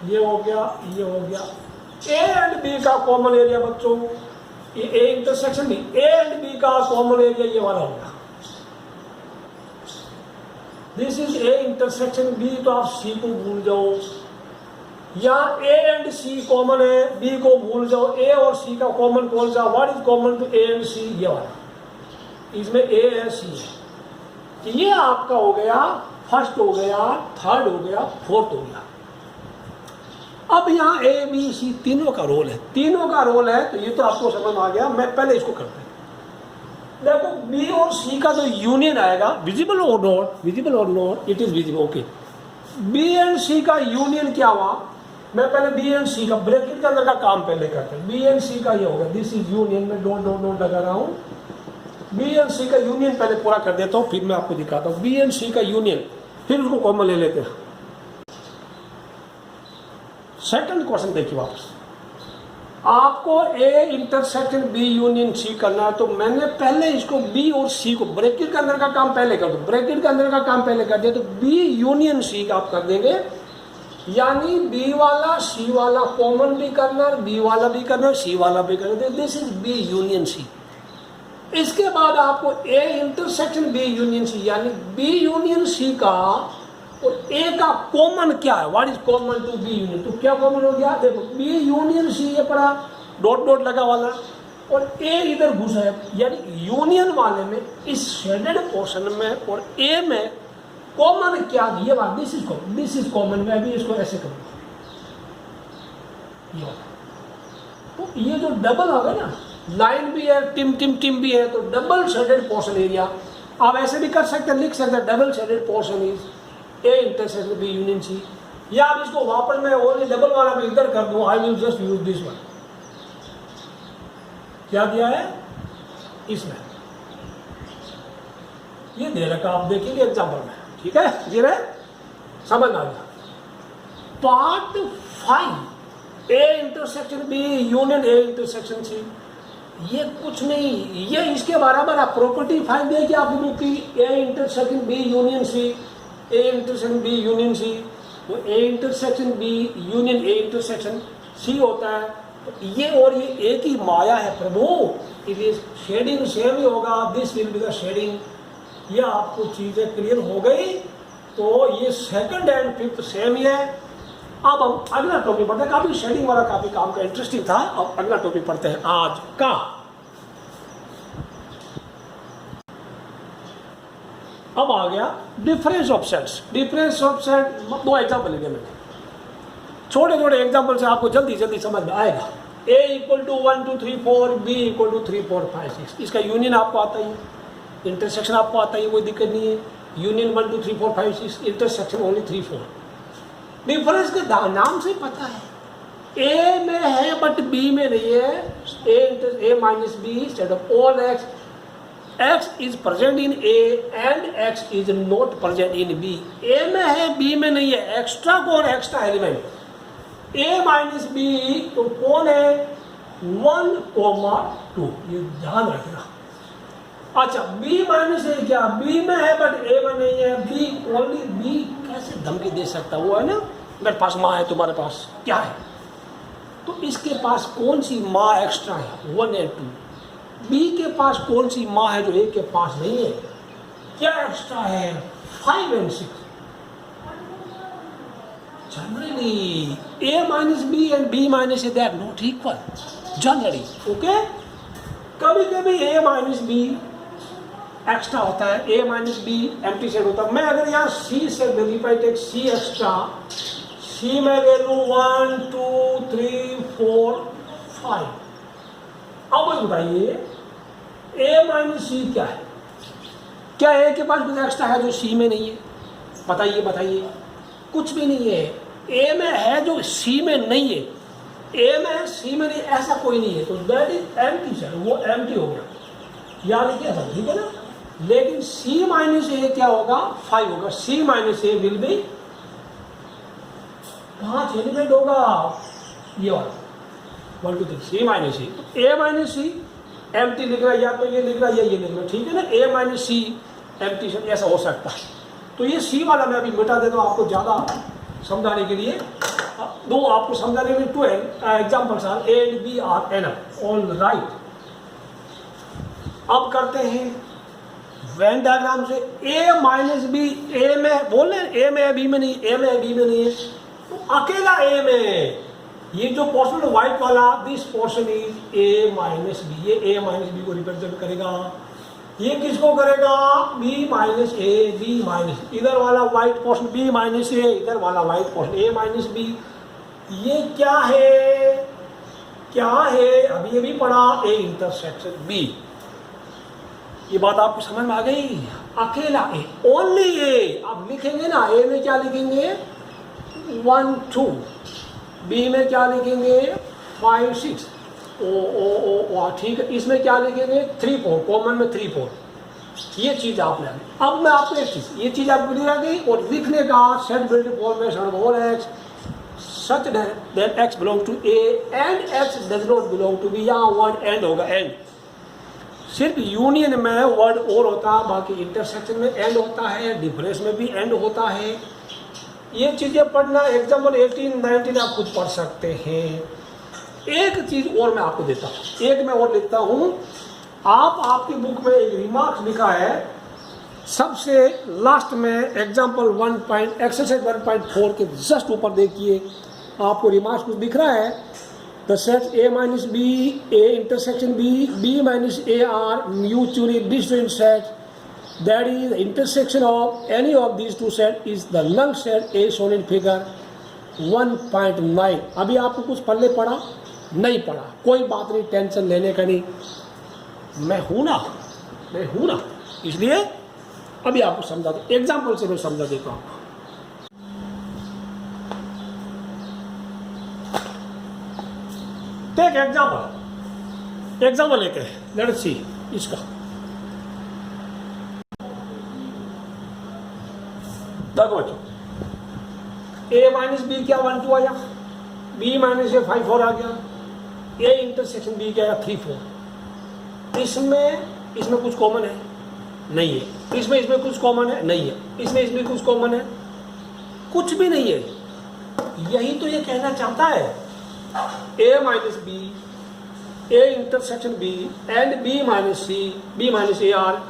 ये हो गया, ये हो गया। ए एंड बी का कॉमन एरिया बच्चों, ये A intersection B, A and B का कॉमन एरिया ये वाला होगा। This is A intersection B, तो आप सी को भूल जाओ, या ए एंड सी कॉमन है, बी को भूल जाओ। ए और सी का कॉमन कौन सा, what is common to A and C, ये वाला, इसमें ए है सी है। ये आपका हो गया 1st हो गया, 3rd हो गया, 4th हो गया। अब यहाँ ए बी सी तीनों का रोल है, तीनों का रोल है, तो ये तो आपको समझ में आ गया। मैं पहले इसको करता हूँ। देखो बी और सी का जो यूनियन आएगा, visible or not, visible or not, it is visible, okay. B and C का यूनियन क्या हुआ, मैं पहले बी एंड सी का ब्रैकेट के अंदर का काम पहले करते हैं। बी एंड सी का ये होगा, दिस इज यूनियन, में डॉट डॉट डॉट लगा रहा हूँ। बी एंड सी का यूनियन पहले पूरा कर देता हूँ, फिर मैं आपको दिखाता हूँ बी एंड सी का यूनियन, फिर उसको कॉमन ले लेते हैं। सेकंड क्वेश्चन देखिए वापस, आपको A intersection B union C करना है, तो मैंने पहले इसको बी और सी को ब्रैकेट के अंदर का काम पहले कर दो, ब्रैकेट के अंदर का काम पहले कर दिया, तो बी यूनियन सी का आप कर देंगे। यानी बी वाला सी वाला कॉमन भी करना, बी वाला भी करना, सी वाला भी करना, this is B union C. इसके बाद आपको A intersection B union C, यानी बी यूनियन सी का और ए का कॉमन क्या है, what is common to B union, तो क्या कॉमन हो गया, देखो बी यूनियन सी ये पड़ा डॉट डॉट लगा वाला, और ए इधर घुसा है, यानी यूनियन वाले में इस शेडेड पोर्शन में और ए में कॉमन क्या, ये बात दिस इज कॉमन। मैं भी इसको ऐसे करूँगा, तो ये जो डबल होगा ना, लाइन भी है, टिम भी है, तो डबल शेडेड पोर्शन एरिया आप ऐसे भी कर सकते हैं, लिख सकते हैं double shaded portion is A intersection B union C. या आप इसको वापस मैं ओनली डबल वाला भी इधर कर दूं, I will just use this one. क्या दिया है इसमें, ये दे रखा, आप देखिए एग्जाम्पल में, ठीक है, ये रहे समझ आ गया। Part 5 A intersection B union A intersection C, ये कुछ नहीं, ये इसके बराबर आप प्रॉपर्टी फाइंड देखिए आपको कि A intersection B union C, A intersection B union C, तो A intersection B union A intersection C होता है। तो ये और ये एक ही माया है प्रभु, इट इज शेडिंग सेम ही होगा, this will be the shading. ये आपको चीजें क्लियर हो गई। तो ये सेकंड एंड फिफ्थ सेम ही है। अब हम अगला टॉपिक पढ़ते हैं, काफी शेडिंग वाला काफी काम का इंटरेस्टिंग था। अब अगला टॉपिक पढ़ते हैं आज का। अब आ गया difference of sets. Difference of set दो एग्जाम्पल लेंगे मैंने, छोटे छोटे एग्जाम्पल से आपको जल्दी जल्दी समझ में आएगा। A equal to 1 2 3 4, B equal to 3 4 5 6। इसका यूनियन आपको आता ही है, इंटरसेक्शन आपको आता ही है, कोई दिक्कत नहीं है। Union 1 2 3 4 5 6, intersection only 3 4। डिफरेंस के नाम से पता है, A में है बट B में नहीं है। A minus B set of all X is present in A and X is not present in B। A में है B में नहीं है, एक्स्ट्रा कौन है? Extra element A minus B तो कौन है? 1, 2। ये ध्यान रखना। अच्छा B माइनस A क्या? B में है बट A में नहीं है। B ओनली B कैसे धमकी दे सकता? वो है ना, मेरे पास माँ है, तुम्हारे पास क्या है? तो इसके पास कौन सी माँ एक्स्ट्रा है? 1 और 2। B के पास कौन सी माँ है जो A के पास नहीं है? क्या एक्स्ट्रा है? 5 और 6। Generally A minus B and B minus A, they are not equal generally. Okay, कभी कभी A माइनस B एक्स्ट्रा होता है, A minus B empty set होता है। मैं अगर यहाँ C से verify take C extra, C में ले लूँ 1 2 3 4 5। अब बताइए A माइनस C क्या है? क्या A के पास कुछ एक्स्ट्रा है जो C में नहीं है? बताइए बताइए। कुछ भी नहीं है। A में है जो C में नहीं है। A में है C में नहीं, ऐसा कोई नहीं है। तो दैट इज एम्प्टी सेट, वो एम्प्टी हो गया, याद क्या था? ठीक है ना। लेकिन C माइनस A क्या होगा? 5 होगा। C minus A will be 5 element होगा, ये वाला 1 2 3। C minus A minus C empty लिख रहा है, या तो ये लिख रहा है या ये लिख रहा है, ठीक है ना। A minus C empty set ऐसा हो सकता है। तो ये C वाला मैं अभी मिटा देता हूँ आपको ज़्यादा समझाने के लिए। दो आपको समझाने के लिए 2 examples are A and B are enough. All right, अब करते हैं वेन डायग्राम से। A माइनस बी, A में बोल रहे हैं A में है B में नहीं, A में है B में नहीं है, तो अकेला A में ये जो पोर्शन व्हाइट वाला, this portion is A minus B. ये A माइनस बी को रिप्रेजेंट करेगा। ये किसको करेगा? B minus A, B minus, इधर वाला white portion B minus A, इधर वाला white portion A minus B। ये क्या है? क्या है? अभी ये भी पढ़ा, A इंटरसेक्शन B। ये बात आपको समझ में आ गई? अकेला A, ओनली A। आप लिखेंगे ना, A में क्या लिखेंगे? 1 2, B में क्या लिखेंगे? 5 6। ओ ठीक है। इसमें क्या लिखेंगे? 3 4, कॉमन में 3 4। ये चीज आपने, अब मैं आपको एक चीज, ये चीज आपको क्लियर आ गई। और लिखने का set build formation of X such that X belong to A and X does not belong to B। यहाँ वर्ड एंड होगा, एंड। सिर्फ यूनियन में वर्ड और होता है, बाकी इंटरसेक्शन में एंड होता है, डिफरेंस में भी एंड होता है। ये चीजें पढ़ना, एग्जाम्पल 18 19 आप खुद पढ़ सकते हैं। एक चीज और मैं आपको देता हूँ, एक मैं और लिखता हूँ। आप आपकी बुक में एक रिमार्क लिखा है सबसे लास्ट में, एग्जाम्पल 1 एक्सरसाइज 1.4 के जस्ट ऊपर देखिए, आपको रिमार्क कुछ दिख रहा है। The set A minus B, A intersection B, B minus A are mutually distinct set. That is the intersection of any of these two sets is the null set A shown in figure 1.9। अभी आपको कुछ पढ़ने पड़ा? नहीं पढ़ा, कोई बात नहीं, टेंशन लेने का नहीं। मैं हूं ना, इसलिए अभी आपको समझा दो, एग्जाम्पल से मैं समझा देता हूं। टेक एग्जाम्पल लेते हैं, लेट्स सी इसका। देखो बच्चों, A माइनस बी क्या 1 2 आया, B माइनस A 5 4 आ गया, A इंटरसेक्शन B क्या आया 3 4। इसमें कुछ कॉमन है? नहीं है। इसमें कुछ कॉमन है? नहीं है। इसमें कुछ कॉमन है? कुछ भी नहीं है। यही तो ये कहना चाहता है, A minus B, A intersection B and B minus C, B minus A are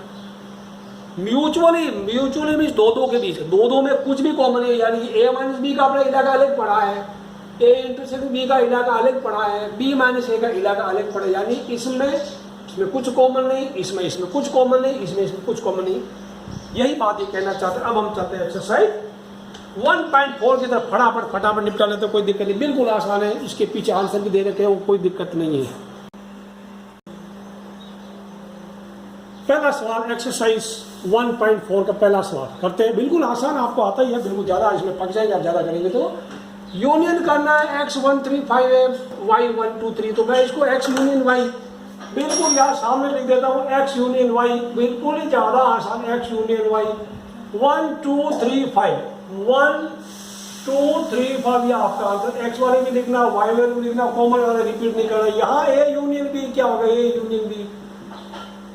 mutually means दो दो के बीच, दो दो में कुछ भी कॉमन है, यानी ए माइनस बी का अपना इलाका अलग पड़ा है, ए इंटरसेक्ट बी का इलाका अलग पड़ा है, बी माइनस ए का इलाका अलग पड़ा है, यानी इसमें कुछ कॉमन नहीं, इसमें कुछ कॉमन नहीं, इसमें कुछ कॉमन नहीं। यही बात ये कहना चाहते हैं। अब हम चाहते हैं एक्सरसाइज 1.4 की तरफ फटाफट निपटा लेते, कोई दिक्कत नहीं, बिल्कुल आसान है। इसके पीछे आंसर भी दे रखे हैं, कोई दिक्कत नहीं है। पहला सवाल एक्सरसाइज 1.4 का पहला सवाल करते हैं, बिल्कुल आसान, आपको आता ही है, बिल्कुल ज़्यादा इसमें पक जाएंगे आप ज़्यादा करेंगे तो। यूनियन करना है x135 है y123, तो मैं इसको x यूनियन y बिल्कुल यहाँ सामने लिख देता हूँ, x यूनियन y, बिल्कुल ही ज़्यादा आसान, x यूनियन y 1 2 3 5 1 2 3 5 ये आपका आंसर। x वाले भी लिखना, y वाले भी लिखना, कॉमन वाले रिपीट नहीं करना। यहाँ a यूनियन b क्या होगा, a union b,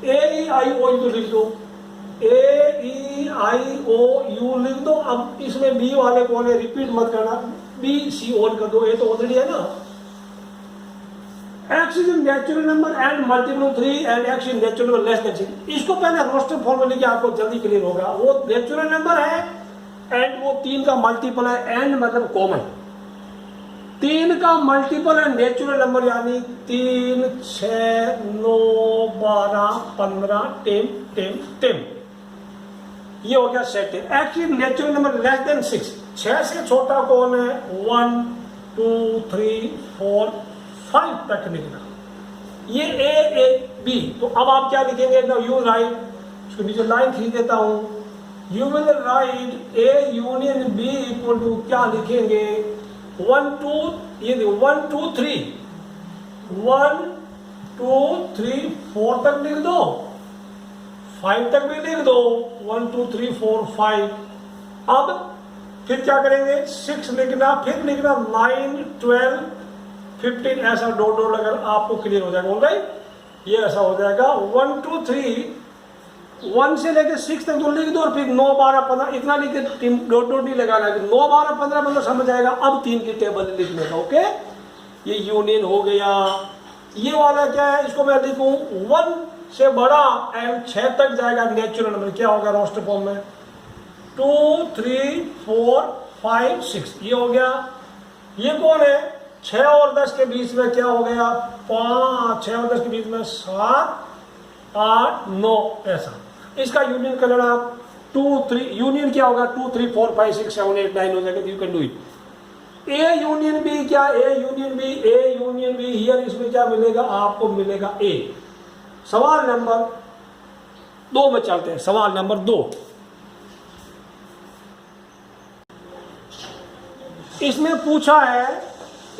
A E I O U लिख दो, ए ई आई ओ यू लिख दो। अब इसमें बी वाले कौन है, रिपीट मत करना, बी सी ऑन कर दो, ये तो ऑलरेडी है ना। x is natural number and multiple of 3 and x is natural number less than 6। इसको पहले रोस्टर फॉर्म में लिखे, आपको जल्दी क्लियर होगा। वो नेचुरल नंबर है एंड वो 3 का मल्टीपल है, एंड मतलब कॉमन, 3 का मल्टीपल है नेचुरल नंबर, यानी 3 6 9 12 15 10 ये हो गया set. Actually natural number less than 6, 6 से छोटा कौन है, 1 2 3 4 5 तक लिखना, ये ए बी। तो अब आप क्या लिखेंगे, यू राइट, इसको नीचे लाइन खींच देता हूं, you will write A union B equal to क्या लिखेंगे, 1 2 ये 1 2 3 1 2 3 4 तक लिख दो, 5 तक भी लिख दो, 1 2 3 4 5। अब फिर क्या करेंगे, 6 लिखना, फिर लिखना 9 12 15, ऐसा डॉट डॉट लगाकर आपको क्लियर हो जाएगा। ऑलराइट, ये ऐसा हो जाएगा 1 2 3 1 से लेकर 6 तक तो लिख दो, और फिर 9 12 15 इतना लिख के डॉट डॉट नहीं लगाना, 9 12 15 मतलब समझ आएगा। अब 3 की टेबल लिखने का, ओके, ये यूनियन हो गया। ये वाला क्या है, इसको मैं लिखूं 1 से बड़ा एंड 6 तक जाएगा नेचुरल नंबर, क्या होगा रोस्टर फॉर्म में, 2 3 4 5 6, ये हो गया। ये कौन है, 6 और 10 के बीच में क्या हो गया, 5 6 और 10 के बीच में 7 8 9, ऐसा इसका यूनियन कर लेना आप। 2 3 यूनियन क्या होगा, 2 3 4 5 6 7 8 9 हो जाएगा, you can do it. A union B क्या, ए यूनियन बी हियर, इसमें क्या मिलेगा आपको, मिलेगा ए। सवाल नंबर 2 में चलते हैं, सवाल नंबर 2। इसमें पूछा है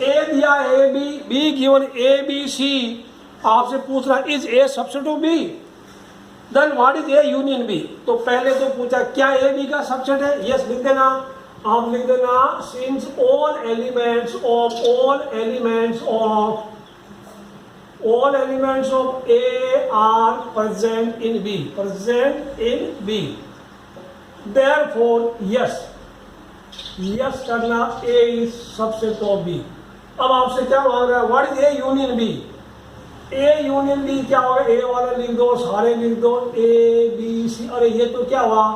ए दिया A B given A B C, आपसे पूछ रहा is A subset of B, then what is A union B. तो पहले तो पूछा क्या ए बी का सबसेट है, यस लिख देना, आप लिख देना since all elements of A are present in B, therefore yes करना, A is subset of B. अब आपसे क्या मांग रहा है, what is A union B, A union B क्या होगा, ए वाला लिख दो, सारे लिख दो, ए बी सी, अरे ये तो क्या हुआ,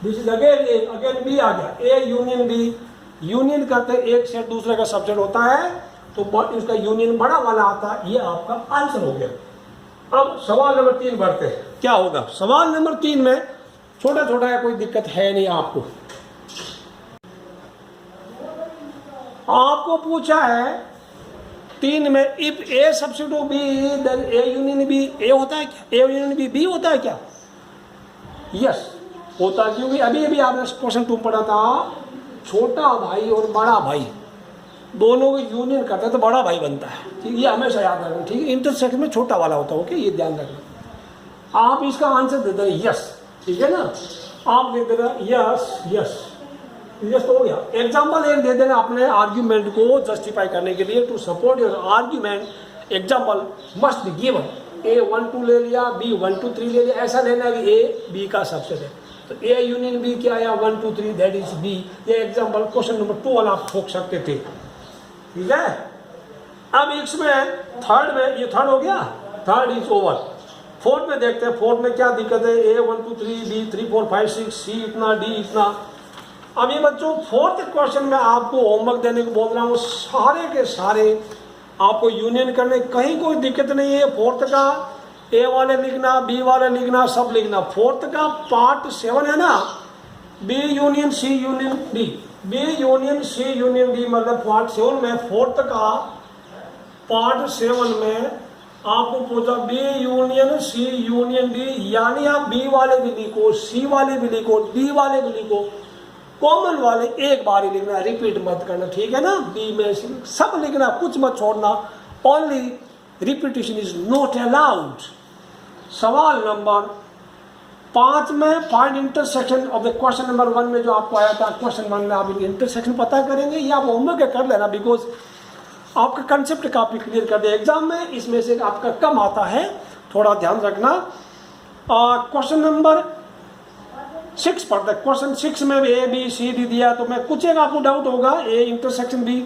दिस इज अगेन बी आ गया, ए यूनियन बी। यूनियन करते एक सेट दूसरे का सबसेट होता है तो इसका यूनियन बड़ा वाला आता है, ये आपका आंसर हो गया। अब सवाल नंबर 3 बढ़ते हैं, क्या होगा सवाल नंबर 3 में, छोटा छोटा है, कोई दिक्कत है नहीं। आपको पूछा है 3 में, if A subset of B then A union B, A होता है क्या, ए यूनियन बी बी होता है क्या, यस होता है, क्योंकि अभी आपने क्वेश्चन 2 पढ़ा था, छोटा भाई और बड़ा भाई दोनों को यूनियन करता है तो बड़ा भाई बनता है, ठीक, ये हमेशा याद रखना, ठीक है, इंटरसेक्ट में छोटा वाला होता है, ओके, ये ध्यान रखना। आप इसका आंसर दे देना यस, ठीक है ना, आप लिख देना यस तो हो गया। एग्जाम्पल एक दे देना अपने आर्ग्यूमेंट को जस्टिफाई करने के लिए, to support your argument example must be given, a 1 2 ले लिया, बी 1 2 3 ले लिया, ऐसा लेना कि ए बी का सबसेट है, तो ए यूनियन बी क्या आया 1 2 3 दैट इज बी। ये एग्जाम्पल क्वेश्चन नंबर 2 वाला आप ठोक सकते थे, ठीक है। अब इसमें थर्ड में, ये थर्ड हो गया, थर्ड इज ओवर, फोर्थ में देखते हैं, फोर्थ में क्या दिक्कत है, A 1 2 3, B 3 4 5 6, C इतना, D इतना। अब ये बच्चों फोर्थ क्वेश्चन में आपको होमवर्क देने को बोल रहा हूँ, सारे के सारे आपको यूनियन करने, कहीं कोई दिक्कत नहीं है। फोर्थ का A वाले लिखना, B वाले लिखना, सब लिखना। फोर्थ का पार्ट 7 है ना, B union C union D, B union C union D, मतलब पार्ट 7 में, फोर्थ का पार्ट 7 में आपको पूछा B union C union D, यानी आप B वाले भी लिखो, C वाले भी लिखो, D वाले भी लिखो, कॉमन वाले एक बार ही लिखना, रिपीट मत करना, ठीक है ना। B में सब लिखना, कुछ मत छोड़ना, only repetition is not allowed. सवाल नंबर 5 में find intersection of the question number 1 में जो आपको आया था, क्वेश्चन 1 में आप इंटरसेक्शन पता करेंगे, या आप होमवर्क कर लेना, बिकॉज आपका कंसेप्ट काफी क्लियर कर दे एग्जाम में। इसमें से आपका कम आता है, थोड़ा ध्यान रखना। क्वेश्चन नंबर 6 पढ़ते हैं। क्वेश्चन 6 में A B C D दिया, तो मैं कुछ एक आपको डाउट होगा, A इंटरसेक्शन B।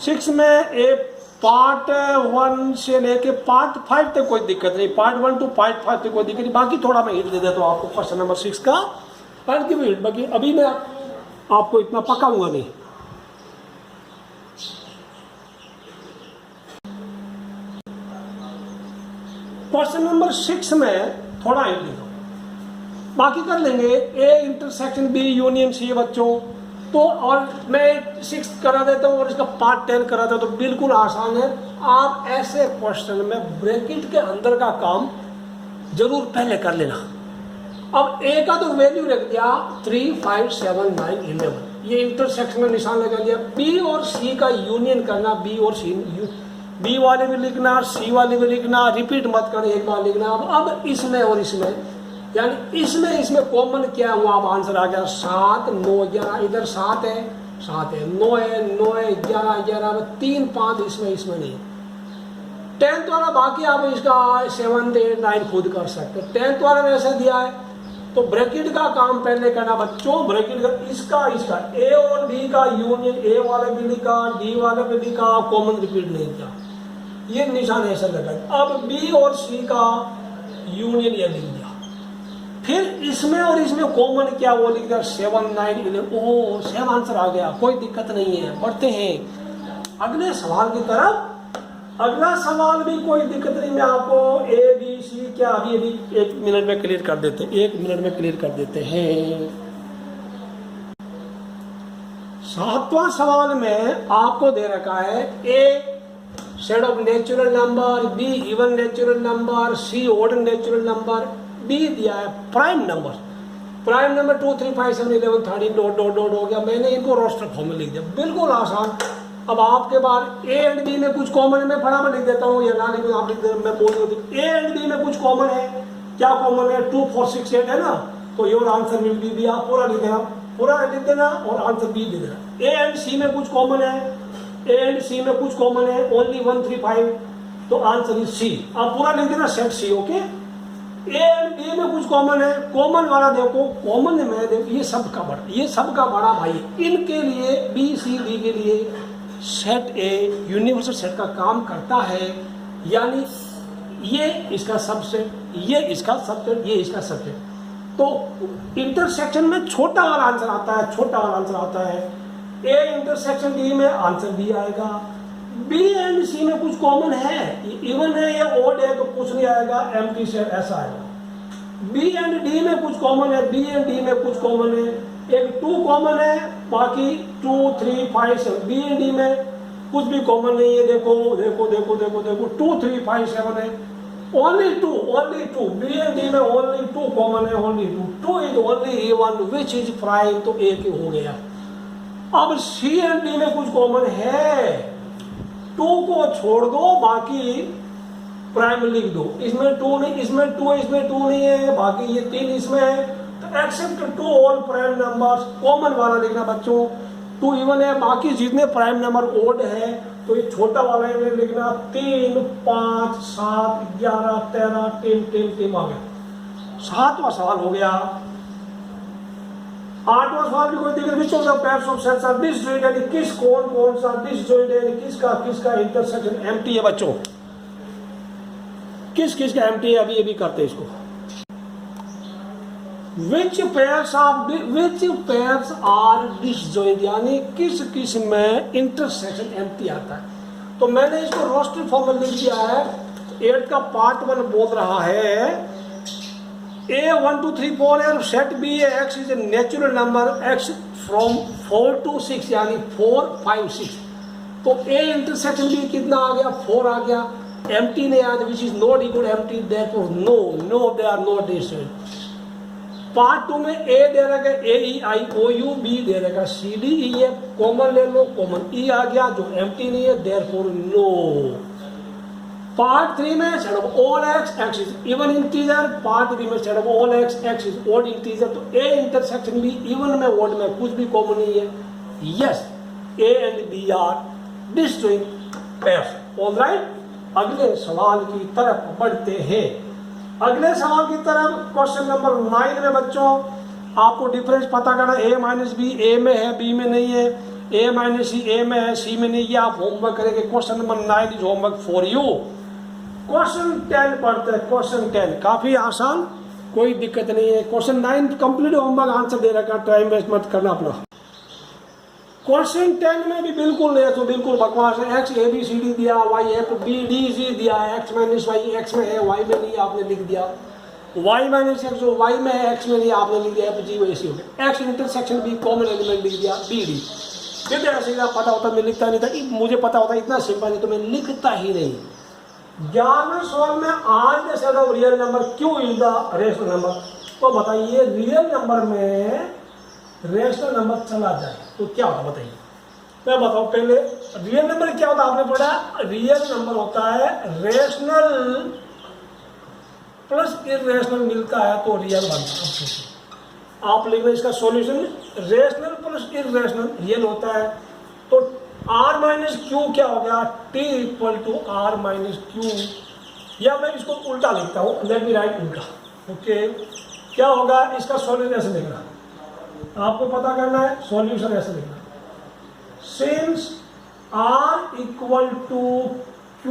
6 में A पार्ट 1 से लेके पार्ट 5 तक कोई दिक्कत नहीं, पार्ट 1 टू पार्ट 5 तक कोई दिक्कत नहीं। बाकी थोड़ा मैं हिट दे देता हूँ आपको क्वेश्चन नंबर 6 का, पार्ट की भी हिट, बाकी अभी मैं आपको इतना पकाऊंगा नहीं। क्वेश्चन नंबर 6 में थोड़ा हिट दे दो, बाकी कर लेंगे। A intersection B union C बच्चों, तो और मैं 6 करा देता हूँ और इसका पार्ट 10 करा देता हूँ, तो बिल्कुल आसान है। आप ऐसे क्वेश्चन में ब्रैकेट के अंदर का काम जरूर पहले कर लेना। अब A का तो वैल्यू रख दिया 3 5 7 9 11, ये इंटरसेक्शन में निशान लगा दिया। B और C का यूनियन करना, B और C, B वाले भी लिखना, C वाले भी लिखना, रिपीट मत कर, एक बार लिखना। अब इसमें और इसमें, यानी इसमें कॉमन क्या हुआ, अब आंसर आ गया 7 9 11, इधर 7 है 9 है 11 11, 3 5 इसमें नहीं। 10th वाला बाकी आप इसका 7 8 9 खुद कर सकते हो। 10th वाला में ऐसा दिया है, तो ब्रैकेट का काम पहले करना बच्चों। ब्रैकेट का इसका A और B का यूनियन, A वाले भी लिखा, D वाले भी लिखा, कॉमन रिपीट नहीं किया, ये निशान ऐसा लगा। अब B और C का यूनियन ये लिख दिया, फिर इसमें और इसमें कॉमन क्या वो लिख दिया 7 9 11, ओह सेम आंसर आ गया, कोई दिक्कत नहीं है। बढ़ते हैं अगले सवाल की तरफ। अगला सवाल भी कोई दिक्कत नहीं, मैं आपको A B C क्या अभी 1 मिनट में क्लियर कर देते हैं, 1 मिनट में क्लियर कर देते हैं। 7वां सवाल में आपको दे रखा है A set of natural number, B even natural number, C odd natural number, B दिया है prime number. Prime number 2 3 5 7 11 13 dot dot dot हो गया। मैंने इनको रोस्टर फॉर्म में लिख दिया, बिल्कुल आसान। अब आपके बाद A एंड B में कुछ कॉमन है, मैं फटाफट लिख देता हूँ, या ना लिखूँ आप लिख देते, मैं बोल देता। A एंड B में कुछ कॉमन है, क्या कॉमन है 2 4 6 8 है ना, तो योर आंसर विल बी, आप पूरा लिख देना, पूरा लिख देना और आंसर B लिख देना। A एंड C में कुछ कॉमन है, A एंड C में कुछ कॉमन है, ओनली 1 3 5, तो आंसर इज C, आप पूरा लिख देना set C, okay. A and B में कुछ कॉमन है, कॉमन वाला देखो, कॉमन में देखो ये सबका बड़ा, ये सबका बड़ा भाई, इनके लिए B C D के लिए सेट A यूनिवर्सल सेट का काम करता है, यानी ये इसका सबसेट, ये इसका सबसेट, ये इसका सबसेट। तो इंटरसेक्शन में छोटा वाला आंसर आता है, छोटा वाला आंसर आता है। A इंटरसेक्शन D में आंसर B आएगा। B एंड C में कुछ कॉमन है, इवन है या ओड है तो कुछ नहीं आएगा, एम्प्टी सेट ऐसा आएगा। B एंड D में कुछ कॉमन है, B एंड D में कुछ कॉमन है, एक 2 कॉमन है, बाकी 2 3 5 7। B एंड D में कुछ भी कॉमन नहीं है, देखो देखो देखो देखो देखो 2 3 5 7 है, ओनली 2 B एंड D में ओनली 2 कॉमन है, only 2 is only A1 which is prime, तो A के हो गया। अब C एंड D में कुछ कॉमन है, 2 को छोड़ दो, बाकी प्राइम लिख दो। इसमें 2 नहीं, इसमें 2 है, इसमें 2 नहीं है, बाकी ये 3 इसमें है, तो except 2 all prime numbers, common वाला लिखना बच्चों। 2 इवन है, बाकी जितने प्राइम नंबर ओड है तो ये छोटा वाला है लिखना। 3 5 7 11 13 10 आ गया। 7वां सवाल हो गया। 8वां सवाल भी कोई दिक्कत, which of the pairs of sets are disjoint, यानी किस कौन सा डिसजॉइंट है, किसका इंटरसेक्शन एम्प्टी है बच्चों। किस किस का एम्प्टी है अभी करते हैं इसको। विच पेयर्स आर डिसजॉइंट, यानी किस किस में इंटरसेक्शन एम्प्टी आता है। तो मैंने इसको रोस्टर फॉर्म में लिख दिया है। 8 का पार्ट 1 बोल रहा है A 1 2 3 4 है, सेट B है, X is a natural number, X from 4 to 6 यानी 4 5 6। तो A इंटरसेक्शन B कितना आ गया, 4 आ गया। एम्प्टी ने आज which is not equal empty, therefore no they are not disjoint. Part 2 में A दे रखा है AEIOU, B दे रखा CDE, कॉमन ले लो, कॉमन E आ गया जो एम्प्टी नहीं है, देयरफॉर नो। पार्ट 3 में set of all x is even integer, part 3 में set of all x is odd integer. तो A इंटरसेक्शन भी इवन में ऑड में कुछ भी कॉमन नहीं है। Yes, A and B are disjoint pairs. All right, अगले सवाल की तरफ बढ़ते हैं। अगले सवाल की तरफ क्वेश्चन नंबर 9 में बच्चों आपको डिफरेंस पता करना। A माइनस बी ए में है, B में नहीं है। A माइनस सी ए में है, C में नहीं है। आप होमवर्क करेंगे। Question number 9 is homework for you. Question 10 पढ़ते हैं। क्वेश्चन 10 काफी आसान, कोई दिक्कत नहीं है। क्वेश्चन 9 कंप्लीट होमवर्क आंसर दे रखा, टाइम वेस्ट मत करना अपना। क्वेश्चन 10 में भी बिल्कुल नहीं है, तो बिल्कुल बकवास है। एक्स ABCD दिया, Y FBDC दिया, X माइनस वाई X में है, Y में नहीं आपने लिख दिया। Y माइनस X जो Y में है, X में नहीं आपने लिख दिया, FG वैसे हो गया। X intersection B common element लिख दिया, BD। फिर ऐसे पता होता मैं लिखता नहीं था, मुझे पता होता इतना सिंपल है तो मैं लिखता ही नहीं। 11वें सवाल में आज the set of real number क्यों इज द रेशनल नंबर। तो बताइए रियल नंबर में रेशनल नंबर चला जाए तो क्या होता बताइए। मैं बताऊं पहले रियल नंबर क्या होता आपने पढ़ा। रियल नंबर होता है रेशनल प्लस इरेशनल मिलता है तो रियल बनता है। आप लिखना इसका solution, rational plus irrational real होता है। तो R माइनस क्यू क्या हो गया, T equal to R minus Q. या मैं इसको उल्टा लिखता हूँ, लेट मी राइट उल्टा। ओके, क्या होगा इसका सॉल्यूशन ऐसे लिखना, आपको पता करना है। सॉल्यूशन ऐसे लिखना, since R equal to Q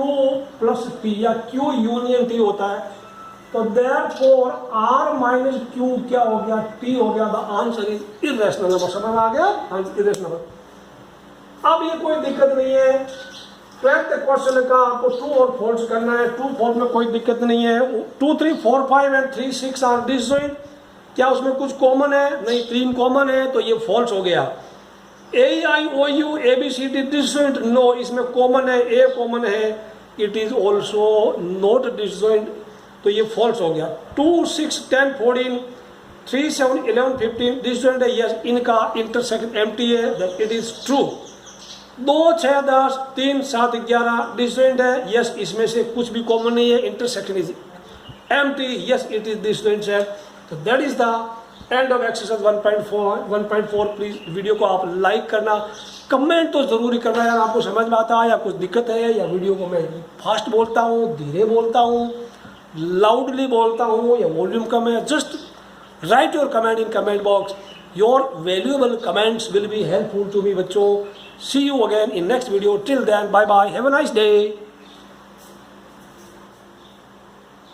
plus P या Q यूनियन T होता है तो देयरफॉर R माइनस Q क्या हो गया, T हो गया। The answer is irrational number. समझ आ गया, आंसर इरेशनल नंबर। अब ये कोई दिक्कत नहीं है। 12th क्वेश्चन का आपको ट्रू और फॉल्स करना है। ट्रू फॉल्स में कोई दिक्कत नहीं है। 2 3 4 5 एंड 3 6 आर डिसजॉइंट। क्या उसमें कुछ कॉमन है, नहीं 3 कॉमन है तो ये फॉल्स हो गया। AEIOU ABCD डिसजॉइंट, नो इसमें कॉमन है, A कॉमन है, it is also not disjoint तो ये फॉल्स हो गया। 2 6 10 14 3 7 11 15 डिसजॉइंट है, यस इनका इंटरसेक्शन एम्प्टी है, इट इज ट्रू। 2 6 10 3 7 11 डिसजॉइंट है, यस इसमें से कुछ भी कॉमन नहीं है, intersection is empty, yes it is disjoint है। तो that is the end of exercise 1.4। Please video को आप लाइक करना, कमेंट तो जरूरी करना यार, आपको समझ में आता है या कुछ दिक्कत है, या वीडियो को मैं फास्ट बोलता हूँ, धीरे बोलता हूँ, लाउडली बोलता हूँ या वॉल्यूम कम है। Just write your comment in comment box. Your valuable comments will be helpful to me बच्चों। See you again in next video. Till then bye bye, have a nice day.